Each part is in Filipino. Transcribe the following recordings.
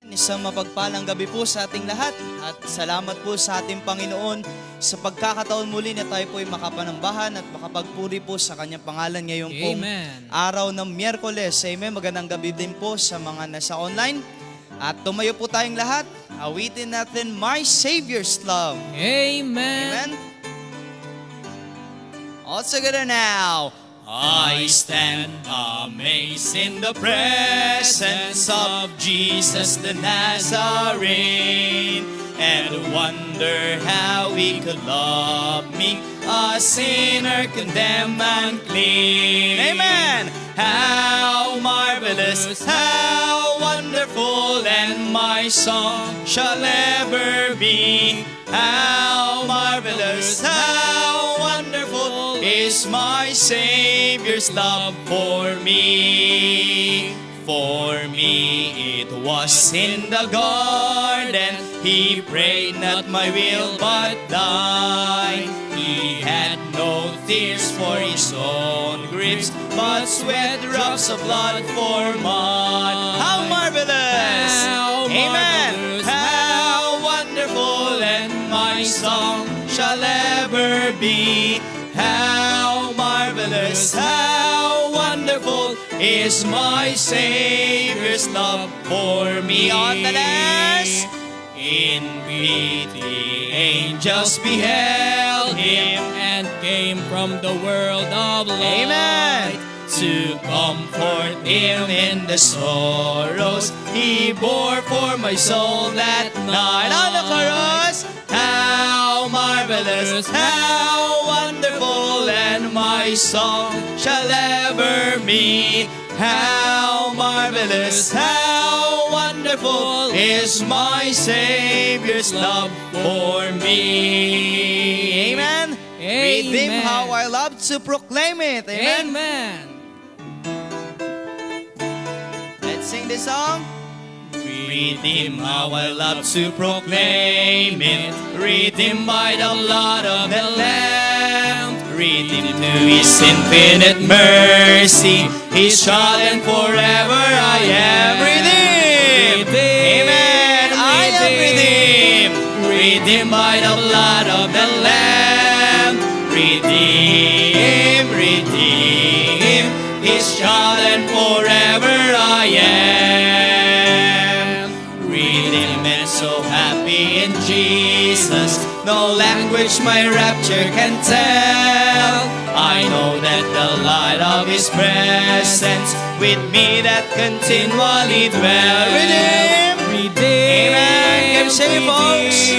Isang mapagpalang gabi po sa ating lahat at salamat po sa ating Panginoon sa pagkakataon muli na tayo po ay makapanambahan at makapagpuri po sa kanyang pangalan ngayong pong araw ng Miyerkules. Amen. Magandang gabi din po sa mga nasa online. At tumayo po tayong lahat. Awitin natin My Savior's Love. Amen. Amen. All together now. I stand amazed in the presence of Jesus the Nazarene, and wonder how he could love me, a sinner condemned and clean. Amen. How marvelous, how wonderful, and my song shall ever be. How marvelous, how wonderful is my Savior's love for me. For me it was in the garden, he prayed not my will but thine. He had no tears for his own griefs, but sweat drops of blood for mine. How marvelous! Amen! How wonderful, and my song shall ever be. How marvelous, how wonderful is my Savior's love for me. On the last, in pity, angels beheld him And came from the world of light. Amen. To comfort him in the sorrows he bore for my soul that night. On the chorus, how marvelous, how wonderful, and my song shall ever be. How marvelous, how wonderful is my Savior's love for me. Amen. Read him Amen. how I love to proclaim it. Amen. Amen. Let's sing this song. Read him how I love to proclaim it. Read him by the blood of the Lamb. Read him to his infinite mercy. His child and forever I am redeemed. Amen. I am redeemed. Read him by the blood of the Lamb. Redeem, redeem. His child and forever I am. Redeem and so happy in Jesus. No language my rapture can tell. I know that the light of his presence with me that continually dwell. Redeem, Redeemed. amen. Keep singing, folks.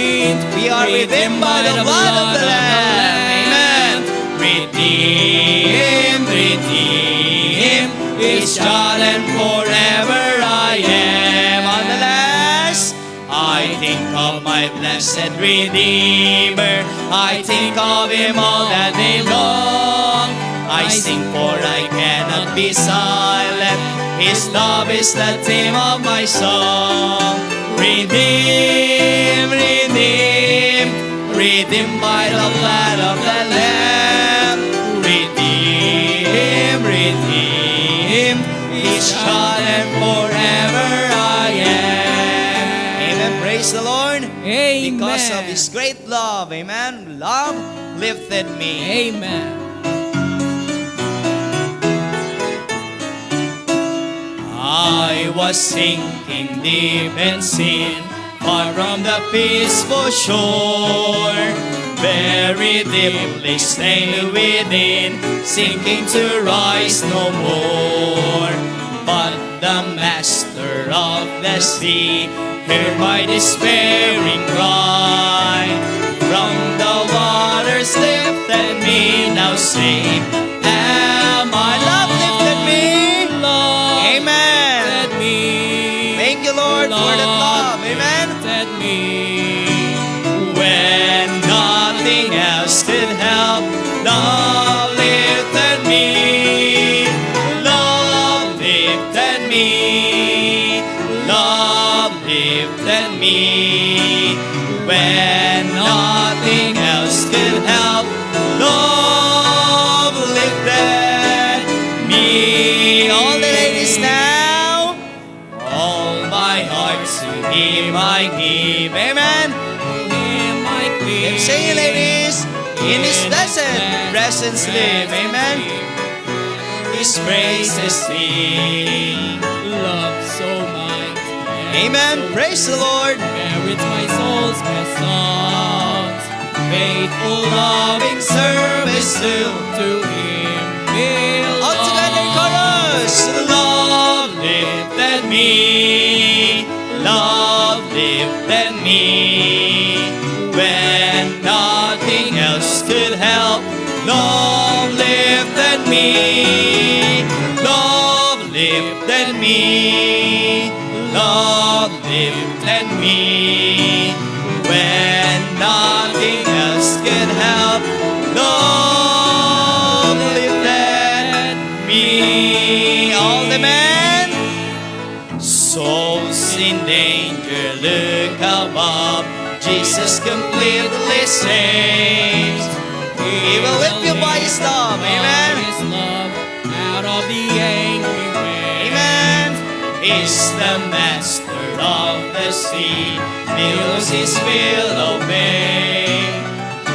We are redeemed by the blood of the Lamb. Amen. Redeem, redeem. His child and forever I am. On the last, I think of my blessed Redeemer. I think of him all that day long. I sing for I cannot be silent. His love is the theme of my song. Redeem, redeem, redeemed by the blood of the Lamb. Redeem, redeem, His child and forever I am. Amen. Praise the Lord. Amen. Because of His great love. Amen. Love lifted me. Amen. I was sinking deep in sin, far from the peaceful shore, very deeply stained within, sinking to rise no more. But the Master of the sea heard my despairing cry, from the waters lifted me, now safe am I. Love lifted me. Amen. Lifted me. Thank you, Lord, for that love. Amen. Lifted me. When nothing else could help, love lifted me. Love lifted me. Love lifted me. When nothing else could help, love lifted In His blessed presence live. Amen. His praises sing. Love so mighty. Amen. Praise the Lord. Merits my soul's best songs. Faithful, loving service To Him belongs. all together in chorus. Love lifted me. Love lifted me. When nothing else could help, love lifted me. Love lifted me. Love lifted me. When nothing else could help, love lifted me. All the men, souls in danger, look above. Jesus completely saves. He will lift you by His love. Amen. His love out of the angry rain. Amen. He's the master of the sea. Knows His will obey.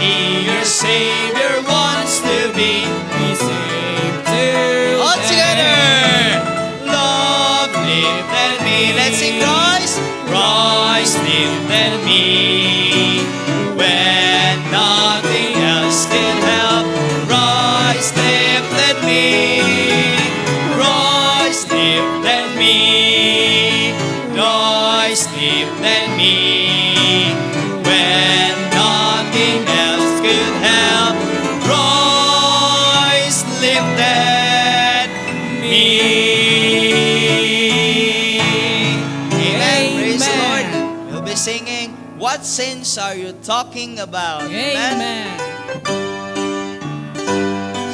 He your Savior wants to be. Be saved today. All together. Love lifted me. Let's sing Christ. Christ lifted me. When nothing else can help, Christ lifted me. Christ lifted me. Christ lifted me. When nothing else could help, Christ lifted me. Amen. Praise the Lord. We'll be singing, what sins are you talking about? Amen.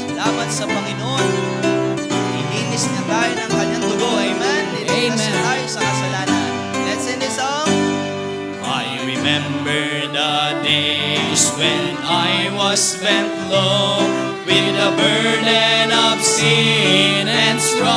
Salamat sa Panginoon. Ilinis niya tayo ng kanyang dugo. Amen. Ilinis Amen. niya tayo sa kasalanan. Let's sing this song. I remember the days when I was bent low with the burden of sin and strife.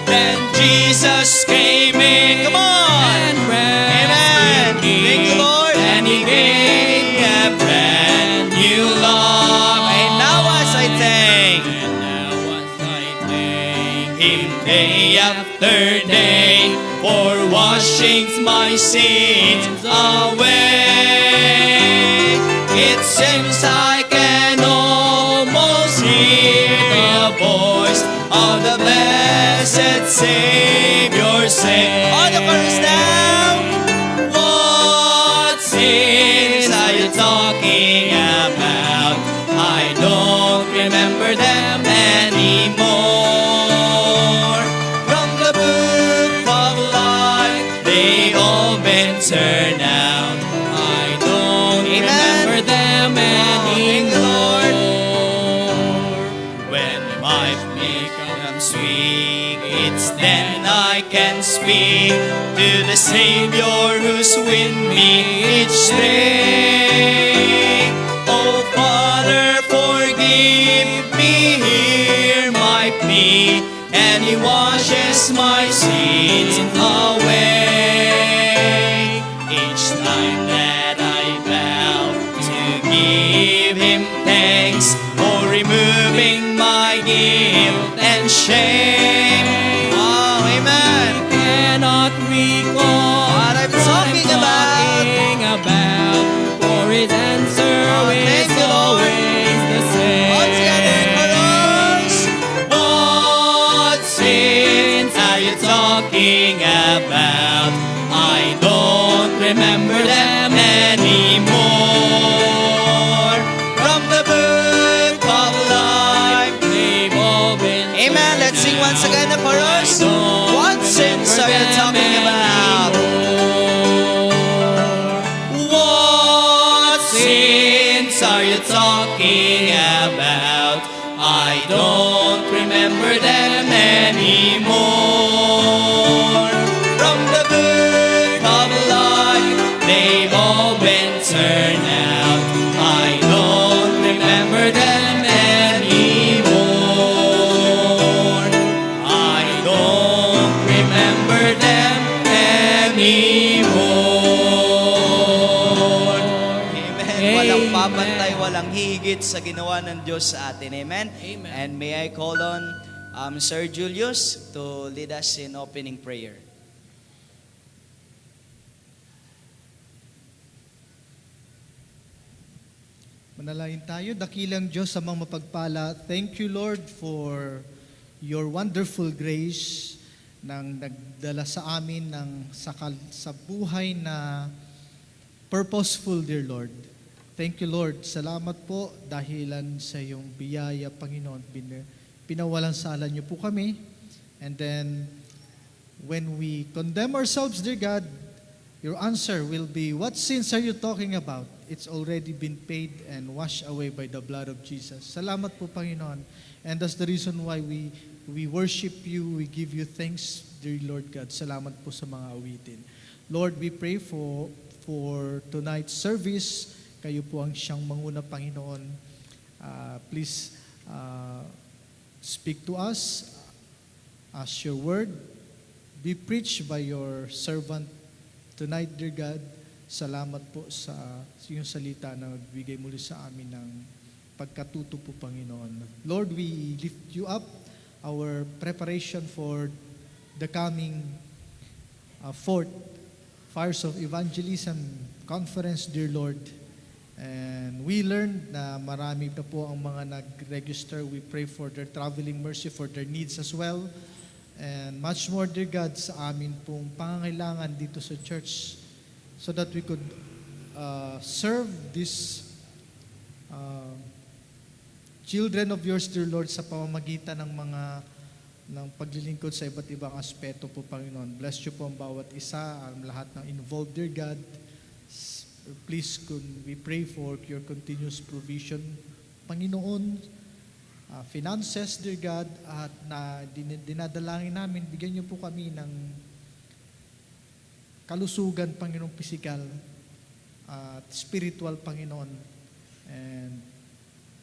Then Jesus came in. Come on. And Amen. rescued me. Thank you, Lord. And He gave me a brand new love. And now as I thank And now as I thank Him day after day for washing my sins away. It seems I can almost hear the voice of the blessed Savior say, all the chorus now. What sins are you talking about? I don't remember them anymore. From the book of life, they all been turned out. I don't Amen. remember them Thank you, Lord. anymore. When life becomes weak, it's then I can speak to the Savior who's with me each day. Oh Father, forgive me, hear my plea, and He washes my sins away. Each time that I bow to give Him thanks for removing my guilt and shame. Wow, amen. Cannot recall What I'm talking about, for His answer thank is you, Lord. always the same. All together in chorus. What sins are you talking about? I don't remember them anymore. From the book of life, They've all been amen. Let's sing once again the chorus. What sins are you talking about? What sins are you talking about? I don't remember them anymore. From the book of life, they've all been turned out. I don't remember them anymore. I don't remember them anymore. Amen. Walang Bumabantay, walang hihigit sa ginawa ng Diyos sa atin. Amen? Amen. And may I call on Sir Julius to lead us in opening prayer. Manalangin tayo, dakilang Diyos sa mga mapagpala. Thank you, Lord, for your wonderful grace nang nagdala sa amin sa buhay na purposeful, dear Lord. Thank you, Lord. Salamat po dahilan sa iyong biyaya, Panginoon. Pinawalan sala niyo po kami. And then, when we condemn ourselves, dear God, your answer will be, what sins are you talking about? It's already been paid and washed away by the blood of Jesus. Salamat po, Panginoon. And that's the reason why we worship you, we give you thanks, dear Lord God. Salamat po sa mga awitin. Lord, we pray for tonight's service. Kayo po ang siyang manguna, Panginoon. Please speak to us as your word be preached by your servant tonight, dear God. Salamat po sa iyong salita na nagbigay muli sa amin ng pagkatuto po, Panginoon. Lord, we lift you up, our preparation for the coming fourth Fires of Evangelism Conference, dear Lord. And we learned na marami na po ang mga nag-register. We pray for their traveling mercy, for their needs as well. And much more, dear God, sa amin pong pangangailangan dito sa church so that we could serve these children of yours, dear Lord, sa pamamagitan ng paglilingkod sa iba't ibang aspeto po, Panginoon. Bless you po ang bawat isa, ang lahat ng involved, dear God. Please, we pray for your continuous provision, Panginoon, finances, dear God, at dinadalangin namin, bigyan niyo po kami ng kalusugan, Panginoon, physical at spiritual, Panginoon. And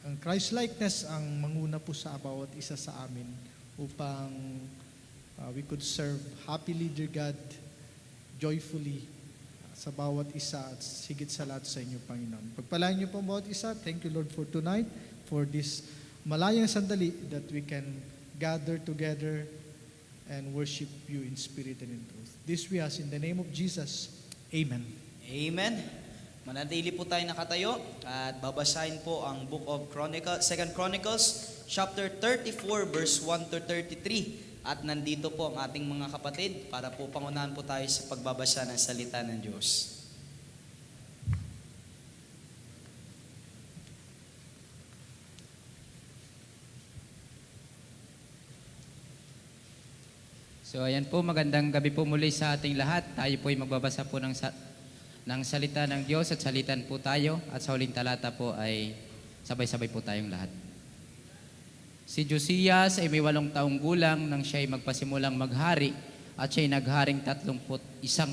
ang Christ-likeness ang manguna po sa bawat isa sa amin upang we could serve happily, dear God, joyfully sa bawat isa at higit sa lahat sa inyo, Panginoon. Pagpalain niyo po ang bawat isa. Thank you, Lord, for tonight, for this malayang sandali that we can gather together and worship you in spirit and in truth. This we ask in the name of Jesus. Amen. Amen. Manatili po tayo nakatayo at babasahin po ang Book of Chronicles, 2 Chronicles, chapter 34, verse 1 to 33. At nandito po ang ating mga kapatid para po pangunahan po tayo sa pagbabasa ng salita ng Diyos. So ayan po, magandang gabi po muli sa ating lahat. Tayo po ay magbabasa po ng salita ng Diyos at salitan po tayo. At sa huling talata po ay sabay-sabay po tayong lahat. Si Josias ay may 8 taong gulang nang siya ay magpasimulang maghari at siya ay nagharing 31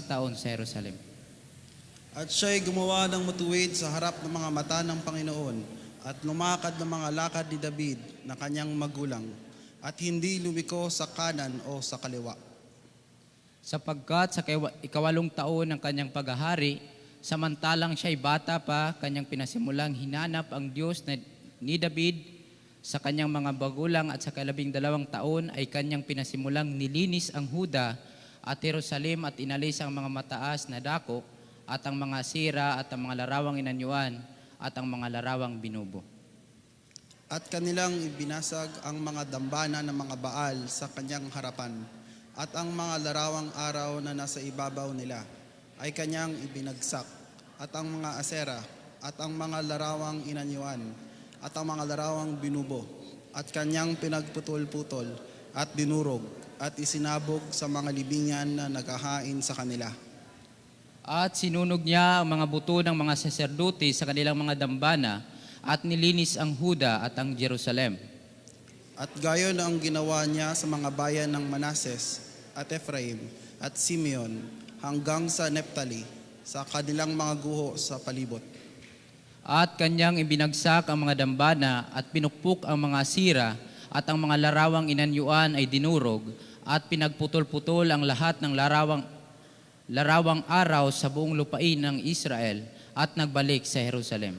taon sa Jerusalem. At siya ay gumawa ng matuwid sa harap ng mga mata ng Panginoon at lumakad ng mga lakad ni David na kanyang magulang at hindi lumiko sa kanan o sa kaliwa. Sapagkat sa 8 taon ng kanyang paghahari, samantalang siya ay bata pa, kanyang pinasimulang hinanap ang Diyos ni David. Sa kanyang mga bagulang at sa 12 taon ay kanyang pinasimulang nilinis ang Huda at Jerusalem at inalis ang mga mataas na dako at ang mga sira at ang mga larawang inanyuan at ang mga larawang binubo. At kanilang ibinasag ang mga dambana ng mga Baal sa kanyang harapan at ang mga larawang araw na nasa ibabaw nila ay kanyang ibinagsak at ang mga asera at ang mga larawang inanyuan at ang mga larawang binubo at kanyang pinagputol-putol at dinurog at isinabog sa mga libingan na naghahain sa kanila. At sinunog niya ang mga buto ng mga saserdote sa kanilang mga dambana at nilinis ang Huda at ang Jerusalem. At gayon ang ginawa niya sa mga bayan ng Manases at Ephraim at Simeon hanggang sa Neptali sa kanilang mga guho sa palibot. At kanyang ibinagsak ang mga dambana at pinukpok ang mga sira at ang mga larawang inanyuan ay dinurog at pinagputol-putol ang lahat ng larawang araw sa buong lupain ng Israel at nagbalik sa Jerusalem.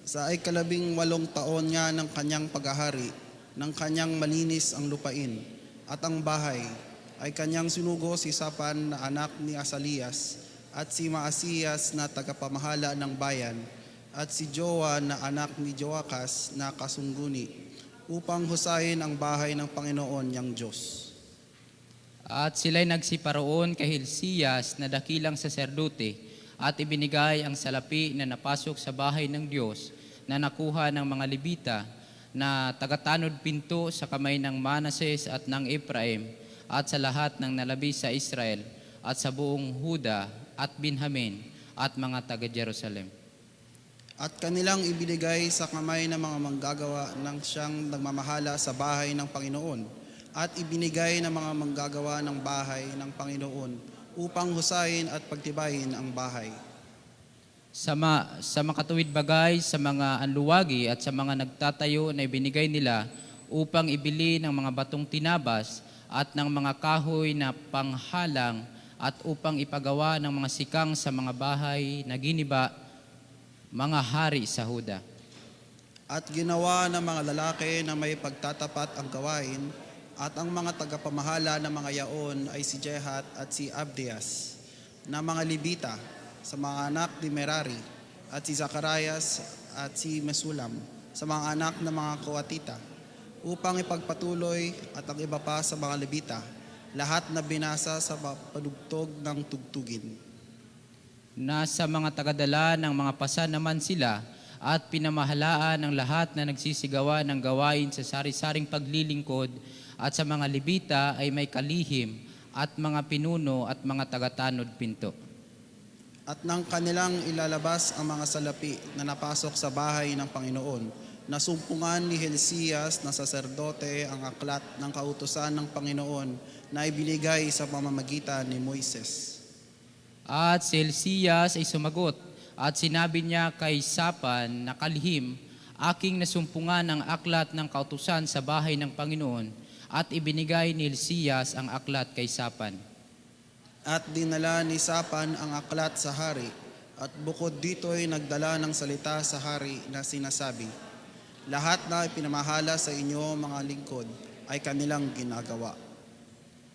Sa ika-18 taon nga ng kanyang paghahari, ng kanyang malinis ang lupain, at ang bahay, ay kanyang sinugo si Sapan na anak ni Asalias, at si Maasiyas na tagapamahala ng bayan, at si Joa na anak ni Joakas na kasungguni, upang husayin ang bahay ng Panginoon niyang Diyos. At sila'y nagsiparoon kay Hilciyas na dakilang saserdote at ibinigay ang salapi na napasok sa bahay ng Diyos na nakuha ng mga Levita na tagatanod pinto sa kamay ng Manases at ng Ephraim at sa lahat ng nalabi sa Israel at sa buong Huda at Benjamin at mga taga-Jerusalem. At kanilang ibinigay sa kamay ng mga manggagawa ng siyang nagmamahala sa bahay ng Panginoon, at ibinigay ng mga manggagawa ng bahay ng Panginoon upang husayin at pagtibayin ang bahay. Sa makatuwid bagay, sa mga anluwagi at sa mga nagtatayo na ibinigay nila upang ibili ng mga batong tinabas at ng mga kahoy na panghalang at upang ipagawa ng mga sikang sa mga bahay na giniba, mga hari sa Huda. At ginawa ng mga lalaki na may pagtatapat ang gawain, at ang mga tagapamahala ng mga yaon ay si Jehat at si Abdias, na mga Libita, sa mga anak ni Merari, at si Zacarias at si Mesulam, sa mga anak ng mga Koatita, upang ipagpatuloy at ang iba pa sa mga Libita, lahat na binasa sa padugtog ng tugtugin. Nasa mga tagadala ng mga pasan naman sila at pinamahalaan ng lahat na nagsisigawa ng gawain sa sari-saring paglilingkod, at sa mga Levita ay may kalihim at mga pinuno at mga tagatanod pinto. At nang kanilang ilalabas ang mga salapi na napasok sa bahay ng Panginoon, nasumpungan ni Hilciyas na saserdote ang aklat ng kautusan ng Panginoon na ibinigay sa pamamagitan ni Moises. At si Hilciyas ay sumagot at sinabi niya kay Sapan na kalihim, aking nasumpungan ang aklat ng kautusan sa bahay ng Panginoon, at ibinigay ni Hilciyas ang aklat kay Sapan. At dinala ni Sapan ang aklat sa hari, at bukod dito'y nagdala ng salita sa hari na sinasabi, lahat na ipinamahala sa inyo mga lingkod ay kanilang ginagawa.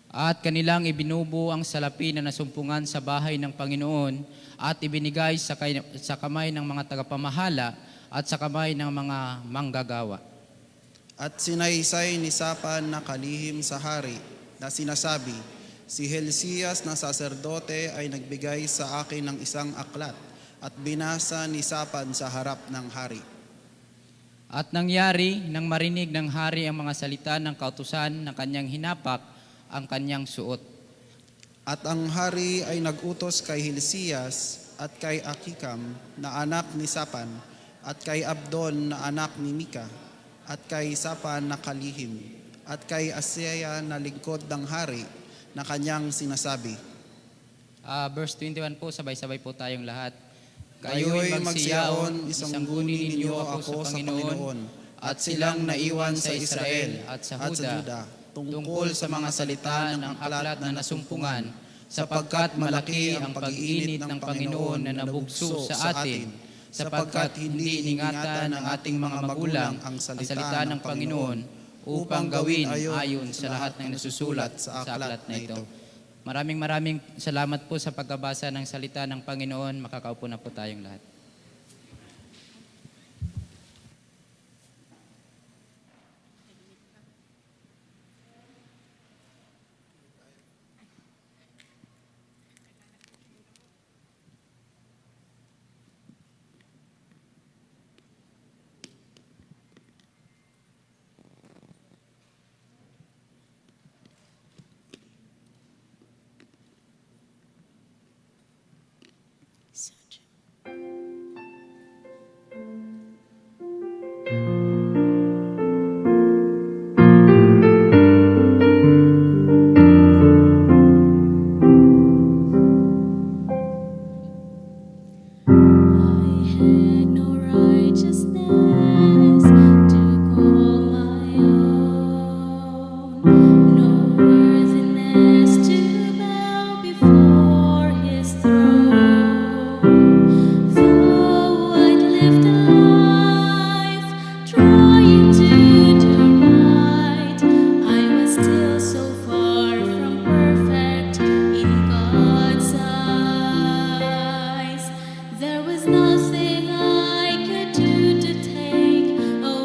At kanilang ibinubo ang salapi na nasumpungan sa bahay ng Panginoon at ibinigay sa kamay ng mga tagapamahala at sa kamay ng mga manggagawa. At sinaysay ni Sapan na kalihim sa hari na sinasabi, si Hilciyas na saserdote ay nagbigay sa akin ng isang aklat, at binasa ni Sapan sa harap ng hari. At nangyari nang marinig ng hari ang mga salita ng kautusan ng kanyang hinapak ang kanyang suot. At ang hari ay nagutos kay Hilciyas at kay Akikam na anak ni Sapan, at kay Abdon na anak ni Mika, at kay Sapan na kalihim, at kay Asaya na lingkod ng hari na kanyang sinasabi. Verse 21 po, sabay-sabay po tayong lahat. Kayo'y magsiyaon, isang guni ninyo ako sa Panginoon, at silang naiwan sa Israel at sa Juda, tungkol sa mga salita ng aklat na nasumpungan, sapagkat malaki ang pag-iinit ng Panginoon na nabugso sa atin, sapagkat hindi iningatan ng ating mga magulang ang salita ng Panginoon upang gawin ayon sa lahat ng nasusulat sa aklat na ito. Maraming salamat po sa pagbabasa ng salita ng Panginoon. Makakaupo na po tayong lahat.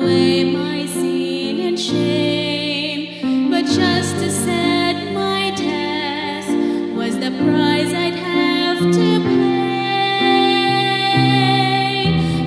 away my sin and shame, but just to set my death was the price I'd have to pay.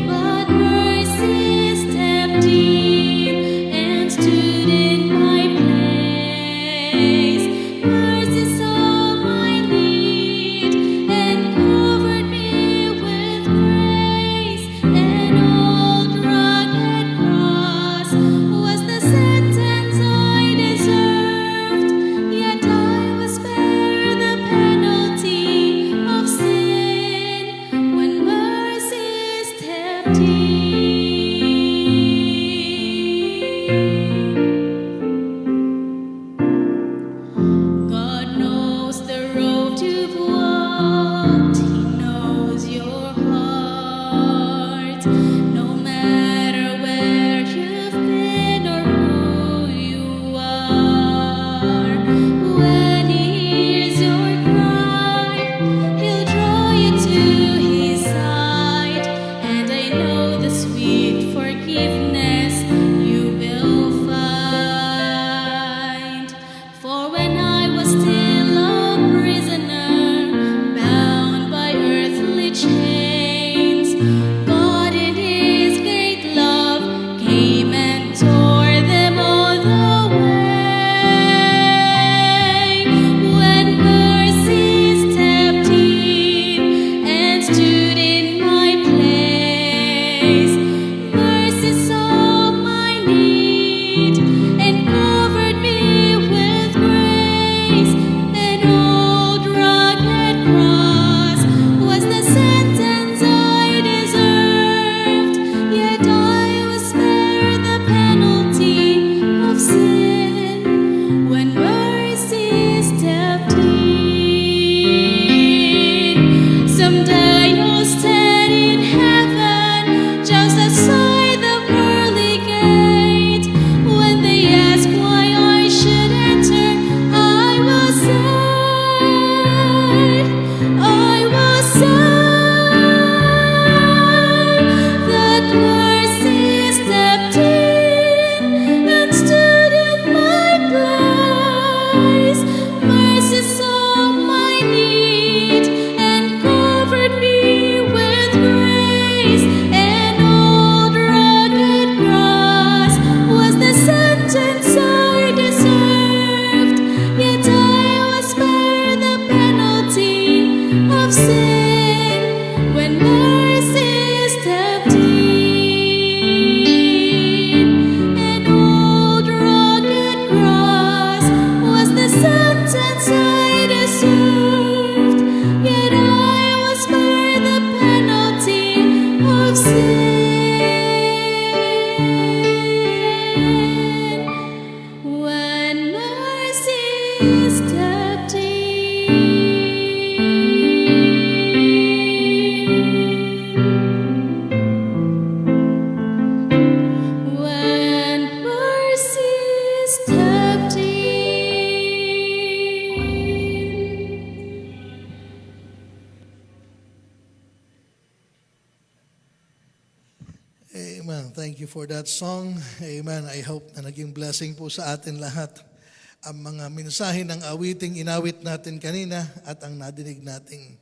But mercy stepped in and stood in my place. Mercy saw my need and covered me with grace. An old rugged cross was the sentence I deserved, yet I was spared the penalty of sin when mercy stepped in. God knows the road you've walked. He knows your heart. No matter where you've been or who you are, when He hears your cry, He'll draw you to His side. And I know the sweet forgiveness you will find. For when I was still a prisoner, bound by earthly chains, God in His great love came and tore them all away. When mercy stepped in and stood in my place, mercy saw my need and covered me with grace. An old rugged cross was the sentence I deserved, yet I was spared the penalty of sin when mercy stepped in. Someday you'll stand in heaven just outside the pearly gate. When they ask why I should enter, I will say that mercy stepped in and stood in my place. Mercy saw my need and covered me with grace. An old rugged cross was the sentence I deserved, yet I was spared the penalty of sin when mercy stepped in. An old rugged cross was the sentence I deserved, yet I was spared the penalty of sin when mercy stepped in. When mercy stepped in. Amen. Thank you for that song. Amen. I hope na naging blessing po sa atin lahat ang mga mensahe ng awiting inawit natin kanina at ang nadinig nating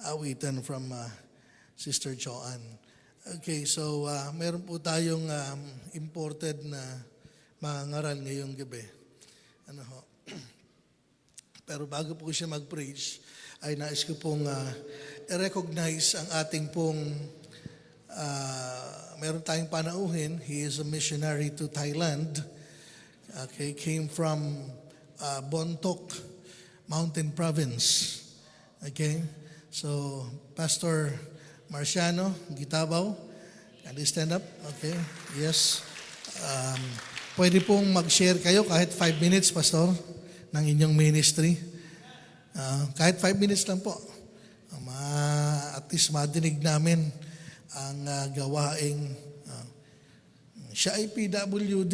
awitan from Sister Joanne. Okay, so meron po tayong imported na mga ngaral ngayong gabi. Ano ho? Pero bago po siya mag-preach, ay nais ko pong i-recognize ang ating pong meron tayong panauhin. He is a missionary to Thailand. Okay, came from Bontok Mountain Province. Okay, so Pastor Marciano Gitabaw, can you stand up? Okay, yes. Pwede pong mag-share kayo kahit 5 minutes, Pastor, ng inyong ministry. Kahit 5 minutes lang po. At least madinig namin ang gawaing siya ay PWD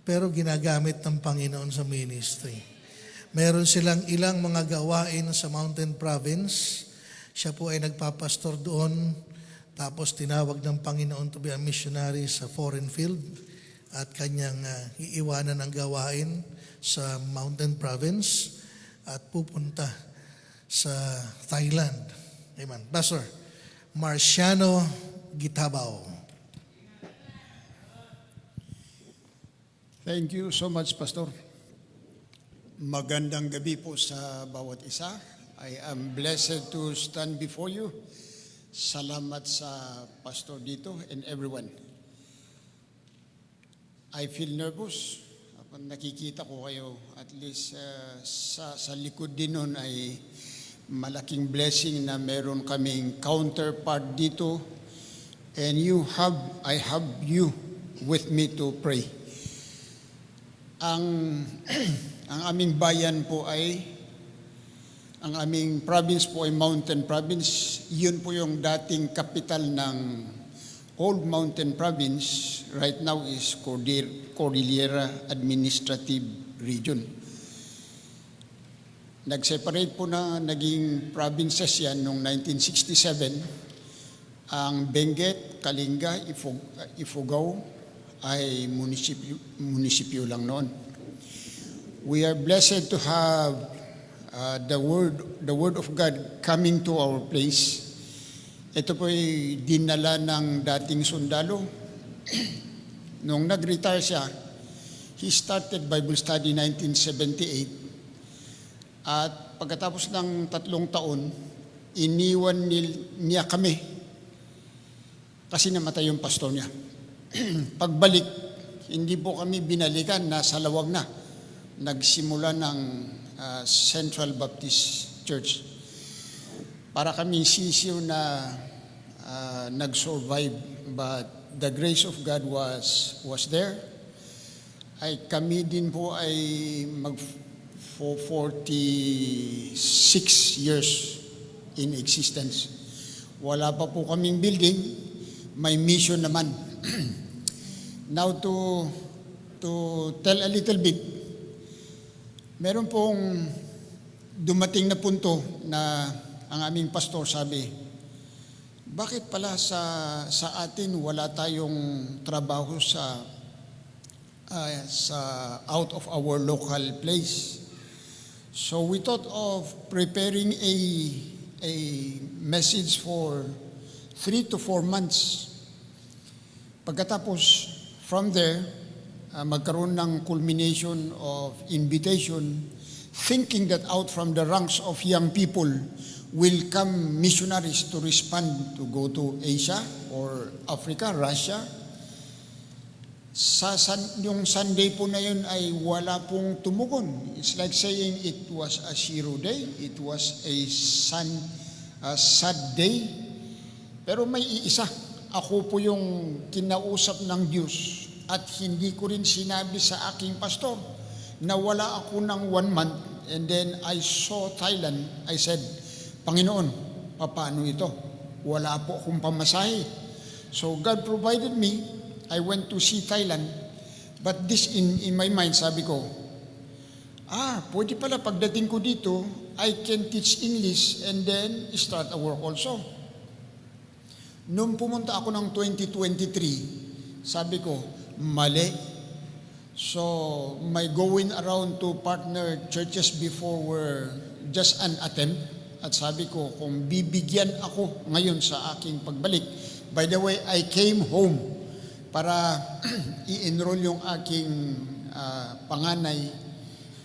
pero ginagamit ng Panginoon sa ministry. Meron silang ilang mga gawain sa Mountain Province. Siya po ay nagpapastor doon Tapos tinawag ng Panginoon to be a missionary sa foreign field at kanyang iiwanan ang gawain sa Mountain Province at pupunta sa Thailand. Amen. Pastor Marciano Gitabao. Thank you so much, Pastor. Magandang gabi po sa bawat isa. I am blessed to stand before you. Salamat sa pastor dito and everyone. I feel nervous. Kapag nakikita ko kayo, at least sa likod din nun ay malaking blessing na meron kaming counterpart dito. And I have you with me to pray. Ang aming bayan po ang aming province po ay Mountain Province. Yun po yung dating capital ng Old Mountain Province. Right now is Cordillera Administrative Region. Nag-separate po na naging provinces yan noong 1967. Ang Benguet, Kalinga, Ifugao ay munisipyo lang noon. We are blessed to have the word of God coming to our place. Ito po ay dinala ng dating sundalo. Nung nag-retire siya, he started Bible study 1978. At pagkatapos ng 3 taon, iniwan niya kami kasi namatay yung pastor niya. Pagbalik, hindi po kami binalikan, nasa Lawag na. Nagsimula ng Central Baptist Church. Para kami sisiw na nag-survive, but the grace of God was there. Ay kami din po ay for 46 years in existence. Wala pa po kaming building, may mission naman. Now to tell a little bit, meron pong dumating na punto na ang aming pastor sabi, bakit pala sa atin wala tayong trabaho sa out of our local place? So we thought of preparing a message for 3 to 4 months. Pagkatapos, from there, magkaroon ng culmination of invitation, thinking that out from the ranks of young people will come missionaries to respond to go to Asia or Africa, Russia. Yung Sunday po na yun ay wala pong tumugon. It's like saying it was a zero day, it was a sad day. Pero may iisa, ako po yung kinausap ng Diyos. At hindi ko rin sinabi sa aking pastor na wala ako ng 1 month. And then I saw Thailand. I said, Panginoon, paano ito? Wala po akong pamasahe. So God provided me. I went to see Thailand. But this in my mind, sabi ko, pwede pala pagdating ko dito, I can teach English and then start a work also. Nung pumunta ako ng 2023, sabi ko, mali. So, my going around to partner churches before were just an attempt. At sabi ko, kung bibigyan ako ngayon sa aking pagbalik, by the way, I came home para i-enroll yung aking panganay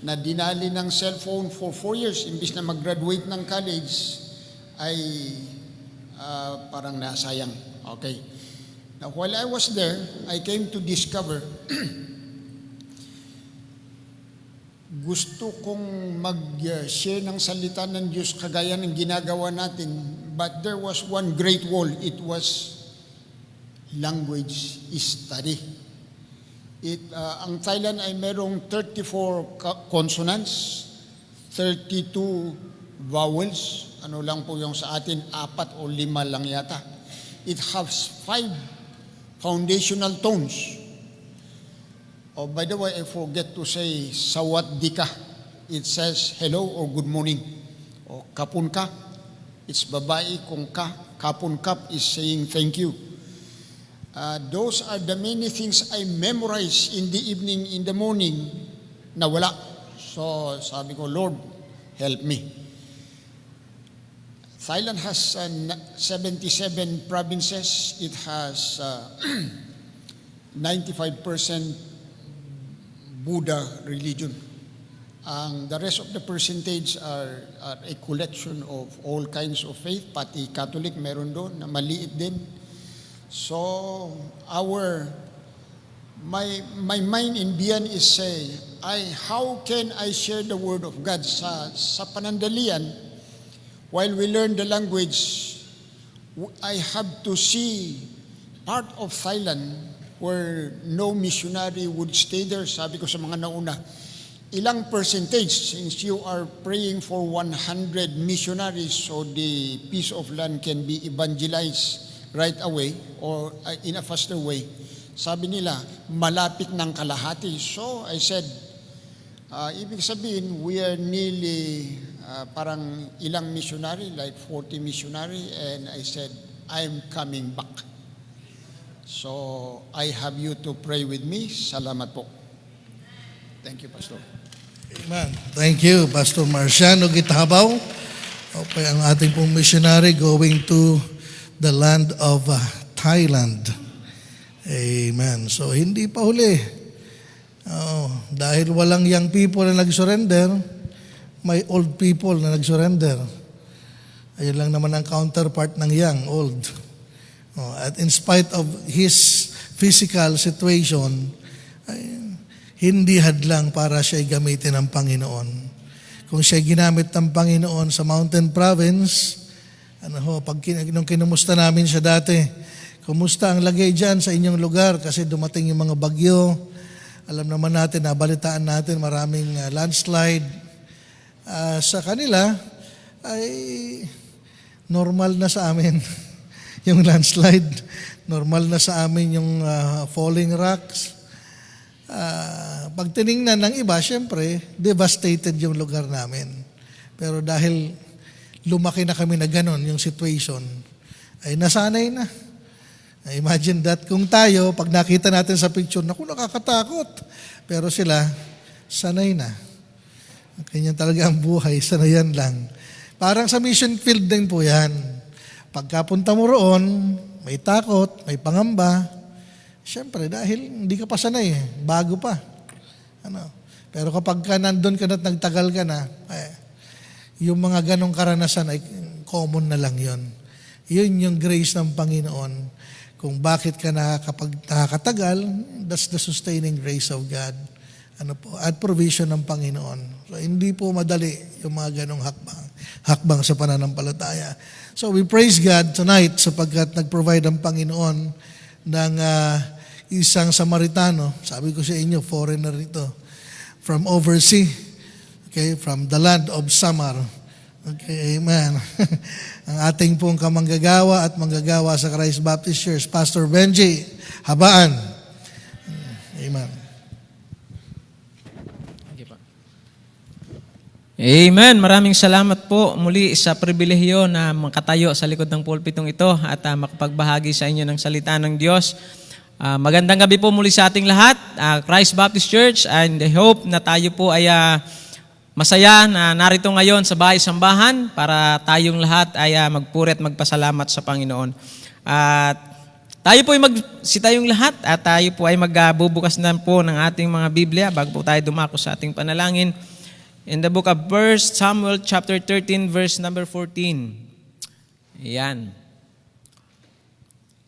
na dinali ng cellphone for 4 years. Imbis na mag-graduate ng college, ay parang nasayang. Okay. Now, while I was there, I came to discover gusto kong mag-share ng salita ng Diyos kagaya ng ginagawa natin, but there was one great wall. It was language study. Ang Thailand ay merong 34 consonants, 32 vowels. Ano lang po yung sa atin, 4 o 5 lang yata. It has 5 foundational tones. Oh, by the way, I forget to say sawadika. It says hello or good morning. O kapun ka, it's babae kung ka. Kapon Kap is saying thank you. Those are the many things I memorize in the evening, in the morning, na wala. So sabi ko, Lord, help me. Thailand has 77 provinces. It has 95% Buddha religion. The rest of the percentage are a collection of all kinds of faith. Pati Catholic meron doon na maliit din. So my mind in Bian is say, how can I share the word of God sa panandalian while we learn the language? I have to see part of Thailand where no missionary would stay there. Sabi ko sa mga nauna, ilang percentage since you are praying for 100 missionaries so the piece of land can be evangelized right away or in a faster way. Sabi nila, malapit ng kalahati. So I said, ibig sabihin, we are nearly parang ilang missionary, like 40 missionary, and I said, I'm coming back. So I have you to pray with me. Salamat po. Thank you, Pastor. Amen. Thank you, Pastor Marciano Gitabaw. Okay, ang ating pong missionary going to the land of Thailand. Amen. So, hindi pa huli. Dahil walang young people na nag-surrender, may old people na nag-surrender. Ayun lang naman ang counterpart ng young, old. At in spite of his physical situation, hindi hadlang para siya gamitin ng Panginoon. Kung siya ginamit ng Panginoon sa Mountain Province, nung kinumusta namin siya dati, kumusta ang lagay dyan sa inyong lugar kasi dumating yung mga bagyo. Alam naman natin, nabalitaan natin, maraming landslide. Sa kanila, ay normal na sa amin yung landslide. Normal na sa amin yung falling rocks. Pag tiningnan ng iba, syempre, devastated yung lugar namin. Pero dahil lumaki na kami na ganon yung situation, ay nasanay na. Imagine that kung tayo, pag nakita natin sa picture, naku, nakakatakot. Pero sila, sanay na. Ganyan talaga ang buhay, sanayan lang. Parang sa mission field din po yan. Pagkapunta mo roon, may takot, may pangamba. Siyempre, dahil hindi ka pa sanay, bago pa. Pero kapag ka nandun ka na at nagtagal ka na, yung mga ganong karanasan ay common na lang yon. Yun yung grace ng Panginoon. Kung bakit ka nakakatagal, that's the sustaining grace of God. At provision ng Panginoon. So, hindi po madali yung mga ganong hakbang sa pananampalataya. So, we praise God tonight sapagkat nag-provide ang Panginoon ng isang Samaritano. Sabi ko sa inyo, foreigner ito. From overseas. Okay, from the land of Samar. Okay, amen. Ang ating pong kamanggagawa at manggagawa sa Christ Baptist Church, Pastor Benji Habaan. Amen. Amen. Maraming salamat po muli sa pribilehiyo na makatayo sa likod ng pulpitong ito at makapagbahagi sa inyo ng salita ng Diyos. Magandang gabi po muli sa ating lahat, Christ Baptist Church, and I hope na tayo po ay masaya na narito ngayon sa bahay-sambahan para tayong lahat ay magpuri at magpasalamat sa Panginoon. At tayo po ay magsitayong lahat at tayo po ay magbubukas na po ng ating mga Biblia bago po tayo dumako sa ating panalangin. In the book of 1 Samuel chapter 13 verse number 14. Ayan.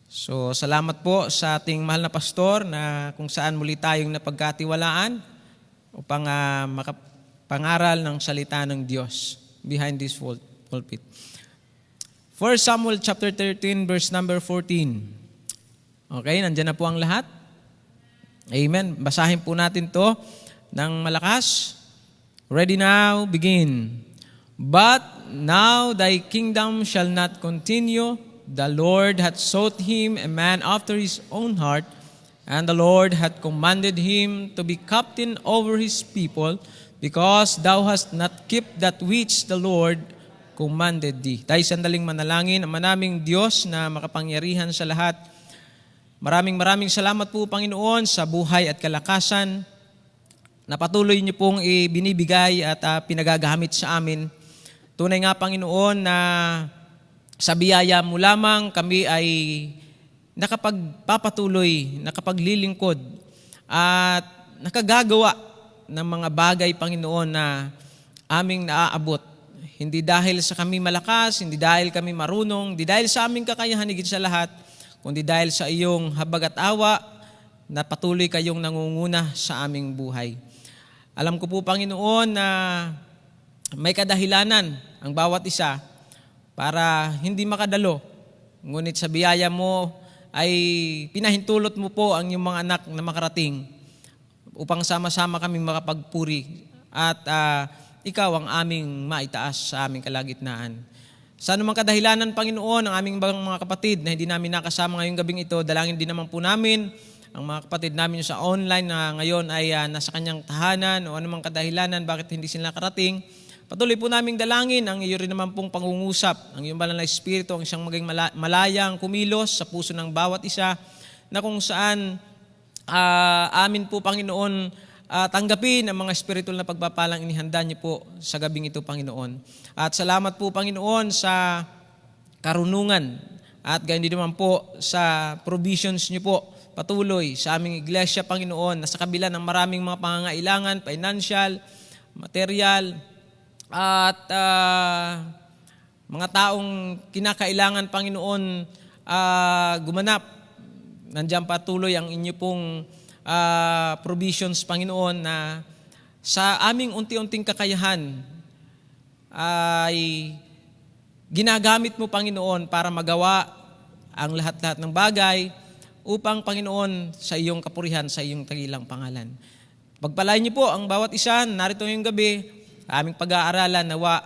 So, salamat po sa ating mahal na pastor na kung saan muli tayong napagkatiwalaan upang makapangaral ng salita ng Diyos behind this pulpit. 1 Samuel chapter 13 verse number 14. Okay, nandiyan na po ang lahat. Amen. Basahin po natin to ng malakas. Ready now, begin. But now thy kingdom shall not continue. The Lord hath sought him a man after his own heart, and the Lord hath commanded him to be captain over his people, because thou hast not kept that which the Lord commanded thee. Tayo sandaling manalangin. Ama naming Diyos na makapangyarihan sa lahat, maraming salamat po, Panginoon, sa buhay at kalakasan na patuloy niyo pong ibinibigay at pinagagamit sa amin. Tunay nga, Panginoon, na sa biyaya mo lamang kami ay nakapagpapatuloy, nakapaglilingkod at nakagagawa ng mga bagay, Panginoon, na aming naaabot. Hindi dahil sa kami malakas, hindi dahil kami marunong, hindi dahil sa aming kakayahan higit sa lahat, kundi dahil sa iyong habag at awa na patuloy kayong nangunguna sa aming buhay. Alam ko po, Panginoon, na may kadahilanan ang bawat isa para hindi makadalo. Ngunit sa biyaya mo ay pinahintulot mo po ang iyong mga anak na makarating upang sama-sama kaming makapagpuri at ikaw ang aming maitaas sa aming kalagitnaan. Sa anumang kadahilanan, Panginoon, ang aming mga kapatid na hindi namin nakasama ngayong gabing ito, dalangin din naman po namin ang mga kapatid namin sa online na ngayon ay nasa kanyang tahanan o anumang kadahilanan bakit hindi sila nakarating. Patuloy po naming dalangin ang iyo rin naman pong pangungusap, ang iyong banal na Espiritu, ang siyang maging malayang kumilos sa puso ng bawat isa na kung saan amin po, Panginoon, tanggapin ang mga spiritual na pagpapalang inihanda niyo po sa gabing ito, Panginoon. At salamat po, Panginoon, sa karunungan at gayon din naman po sa provisions niyo po patuloy sa aming iglesia, Panginoon, na sa kabila ng maraming mga pangangailangan, financial, material, at mga taong kinakailangan, Panginoon, gumanap. Nandiyan patuloy ang inyo pong provisions, Panginoon, na sa aming unti-unting kakayahan ay ginagamit mo, Panginoon, para magawa ang lahat-lahat ng bagay upang, Panginoon, sa iyong kapurihan, sa iyong tagilang pangalan. Pagpalain niyo po ang bawat isa narito ngayong gabi, aming pag-aaralan, nawa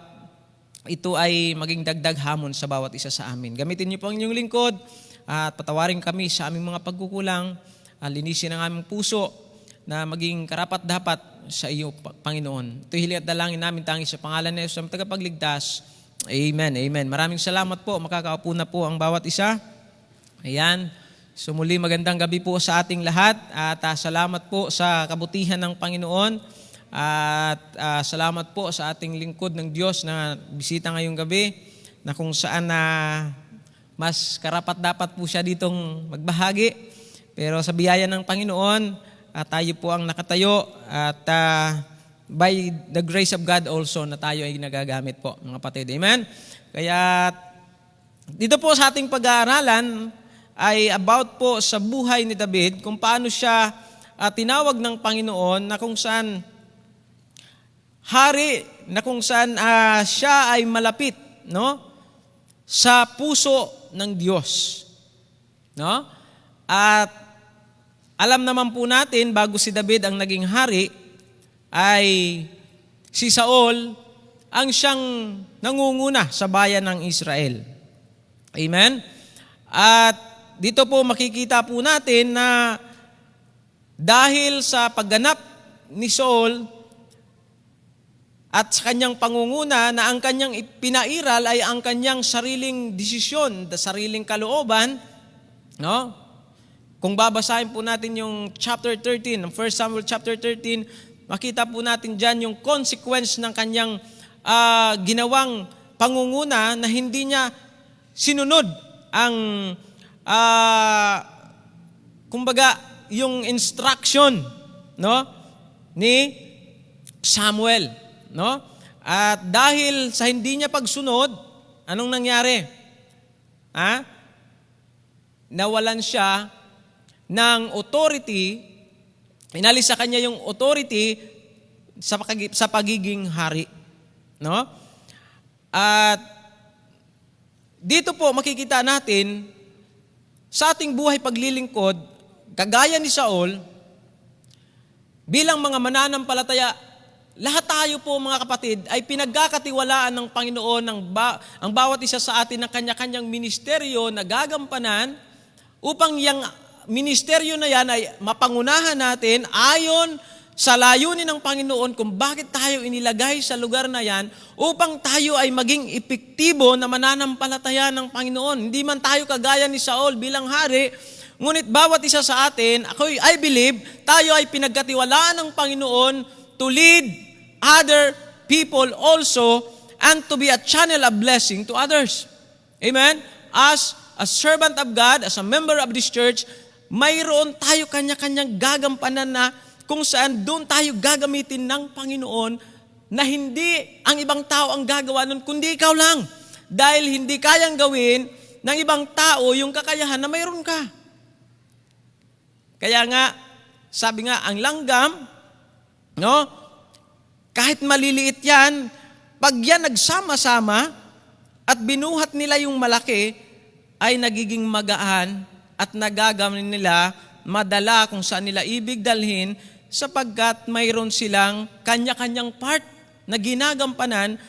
ito ay maging dagdag hamon sa bawat isa sa amin. Gamitin niyo po ang inyong lingkod at patawarin kami sa aming mga pagkukulang, linisin ang aming puso na maging karapat-dapat sa iyo, Panginoon. Ito hiling at dalangin namin tangi sa pangalan ni Jesus ang tagapagligtas. Amen, amen. Maraming salamat po. Makakaupo na po ang bawat isa. Ayan. So muli magandang gabi po sa ating lahat at salamat po sa kabutihan ng Panginoon. At salamat po sa ating lingkod ng Diyos na bisita ngayong gabi na kung saan mas karapat-dapat po siya ditong magbahagi. Pero sa biyaya ng Panginoon, tayo po ang nakatayo at by the grace of God also na tayo ay nagagamit po, mga kapatid. Amen? Kaya dito po sa ating pag-aaralan ay about po sa buhay ni David, kung paano siya tinawag ng Panginoon na kung saan hari, na kung saan siya ay malapit, no, sa puso ng Diyos. No? At alam naman po natin, bago si David ang naging hari, ay si Saul ang siyang nangunguna sa bayan ng Israel. Amen? At dito po makikita po natin na dahil sa pagganap ni Saul at sa kanyang pangunguna na ang kanyang pinairal ay ang kanyang sariling desisyon, sariling kalooban, no? Kung babasahin po natin yung chapter 13, 1 Samuel chapter 13, makita po natin dyan yung consequence ng kanyang ginawang pangunguna na hindi niya sinunod ang kumbaga yung instruction, no, ni Samuel, no? At dahil sa hindi niya pagsunod, anong nangyari? Nawalan siya ng authority, inalis sa kanya yung authority sa pagiging hari, no? At dito po makikita natin sa ating buhay paglilingkod, kagaya ni Saul, bilang mga mananampalataya, lahat tayo po, mga kapatid, ay pinagkakatiwalaan ng Panginoon ang bawat isa sa atin ng kanya-kanyang ministeryo na gagampanan upang yung ministeryo na yan ay mapangunahan natin ayon sa layunin ng Panginoon kung bakit tayo inilagay sa lugar na yan upang tayo ay maging epektibo na mananampalataya ng Panginoon. Hindi man tayo kagaya ni Saul bilang hari, ngunit bawat isa sa atin, I believe, tayo ay pinagkatiwalaan ng Panginoon to lead other people also and to be a channel of blessing to others. Amen? As a servant of God, as a member of this church, mayroon tayo kanya-kanyang gagampanan na kung saan doon tayo gagamitin ng Panginoon na hindi ang ibang tao ang gagawa nun, kundi ikaw lang. Dahil hindi kayang gawin ng ibang tao yung kakayahan na mayroon ka. Kaya nga, sabi nga, ang langgam, no? Kahit maliliit yan, pag yan nagsama-sama at binuhat nila yung malaki, ay nagiging magaan at nagagamit nila madala kung saan nila ibig dalhin sapagkat mayroon silang kanya-kanyang part na ginagampanan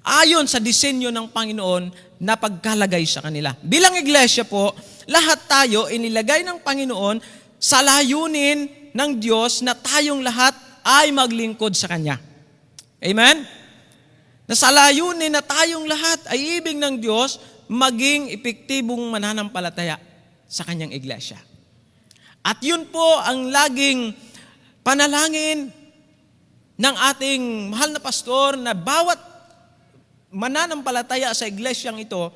ayon sa disenyo ng Panginoon na pagkalagay sa kanila. Bilang iglesia po, lahat tayo inilagay ng Panginoon sa layunin ng Diyos na tayong lahat ay maglingkod sa Kanya. Amen? Na sa layunin na tayong lahat ay ibig ng Diyos maging epektibong mananampalataya sa Kanyang iglesia. At yun po ang laging panalangin ng ating mahal na pastor na bawat mananampalataya sa iglesyang ito,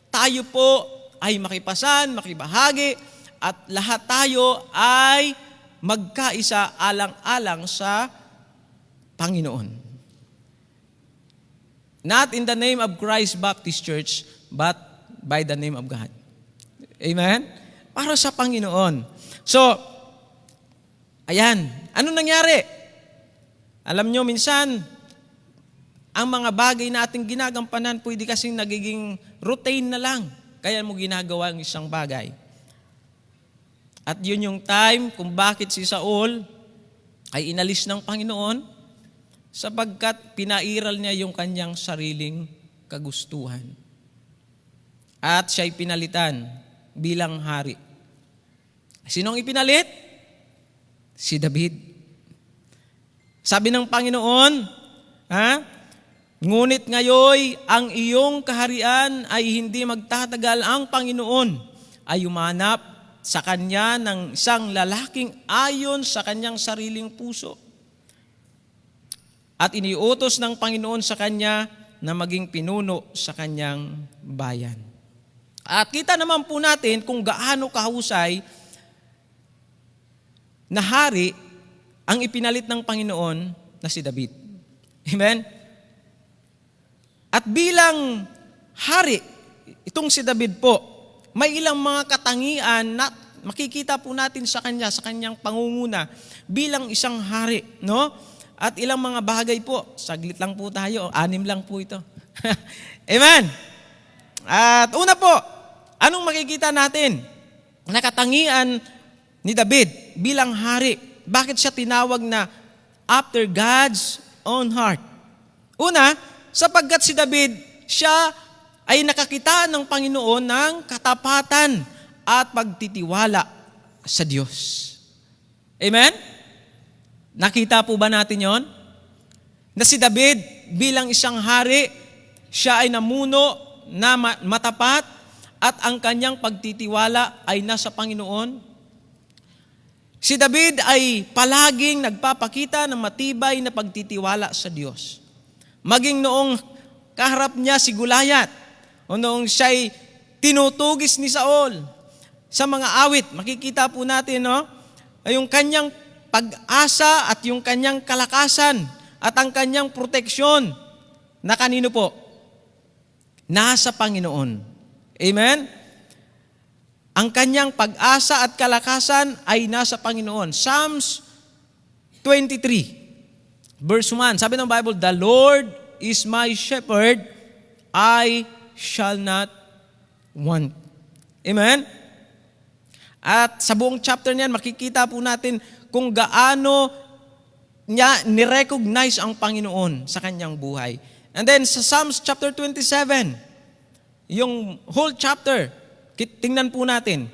tayo po ay makipasan, makibahagi, at lahat tayo ay magkaisa alang-alang sa Panginoon. Not in the name of Christ Baptist Church, but by the name of God. Amen? Para sa Panginoon. So, ayan. Ano nangyari? Alam nyo, minsan, ang mga bagay na ating ginagampanan, pwede kasing nagiging routine na lang. Kaya mo ginagawa ang isang bagay. At yun yung time kung bakit si Saul ay inalis ng Panginoon sapagkat pinairal niya yung kanyang sariling kagustuhan. At siya'y pinalitan bilang hari. Sinong ipinalit? Si David. Sabi ng Panginoon, ngunit ngayoy ang iyong kaharian ay hindi magtatagal. Ang Panginoon ay umanap sa kanya ng isang lalaking ayon sa kanyang sariling puso. At iniutos ng Panginoon sa kanya na maging pinuno sa kanyang bayan. At kita naman po natin kung gaano kahusay na hari ang ipinalit ng Panginoon na si David. Amen? At bilang hari, itong si David po, may ilang mga katangian na makikita po natin sa kanya, sa kanyang pangunguna bilang isang hari, no? At ilang mga bagay po, saglit lang po tayo, 6 lang po ito. Amen? At una po, anong makikita natin? Nakatangian ni David bilang hari. Bakit siya tinawag na after God's own heart? Una, sapagkat si David, siya ay nakakita ng Panginoon ng katapatan at pagtitiwala sa Diyos. Amen? Nakita po ba natin yon? Na si David bilang isang hari, siya ay namuno na matapat at ang kanyang pagtitiwala ay nasa Panginoon. Si David ay palaging nagpapakita ng matibay na pagtitiwala sa Diyos. Maging noong kaharap niya si Goliath, o noong siya'y tinutugis ni Saul, sa mga awit, makikita po natin, no? Yung kanyang pag-asa at yung kanyang kalakasan at ang kanyang proteksyon na kanino po? Nasa Panginoon. Amen? Ang kanyang pag-asa at kalakasan ay nasa Panginoon. Psalms 23, verse 1. Sabi ng Bible, the Lord is my shepherd, I shall not want. Amen? At sa buong chapter niyan, makikita po natin kung gaano niya nirecognize ang Panginoon sa kanyang buhay. And then sa Psalms chapter 27, yung whole chapter, tingnan po natin.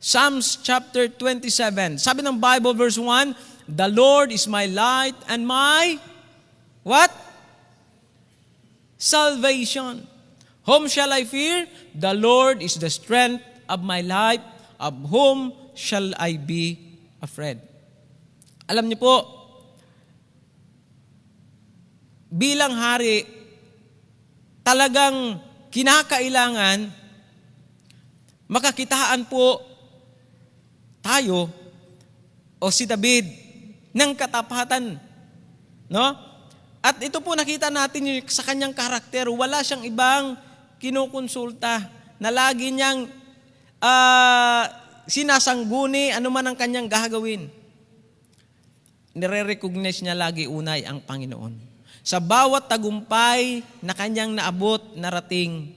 Psalms chapter 27. Sabi ng Bible verse 1, The Lord is my light and my, what? Salvation. Whom shall I fear? The Lord is the strength of my life. Of whom shall I be afraid? Alam niyo po, bilang hari, talagang kinakailangan makakitaan po tayo o si David ng katapatan. No? At ito po nakita natin sa kanyang karakter, wala siyang ibang kinukonsulta na lagi niyang sinasangguni anuman ang kanyang gagawin. Nire-recognize niya lagi unay ang Panginoon. Sa bawat tagumpay na kanyang naabot, narating,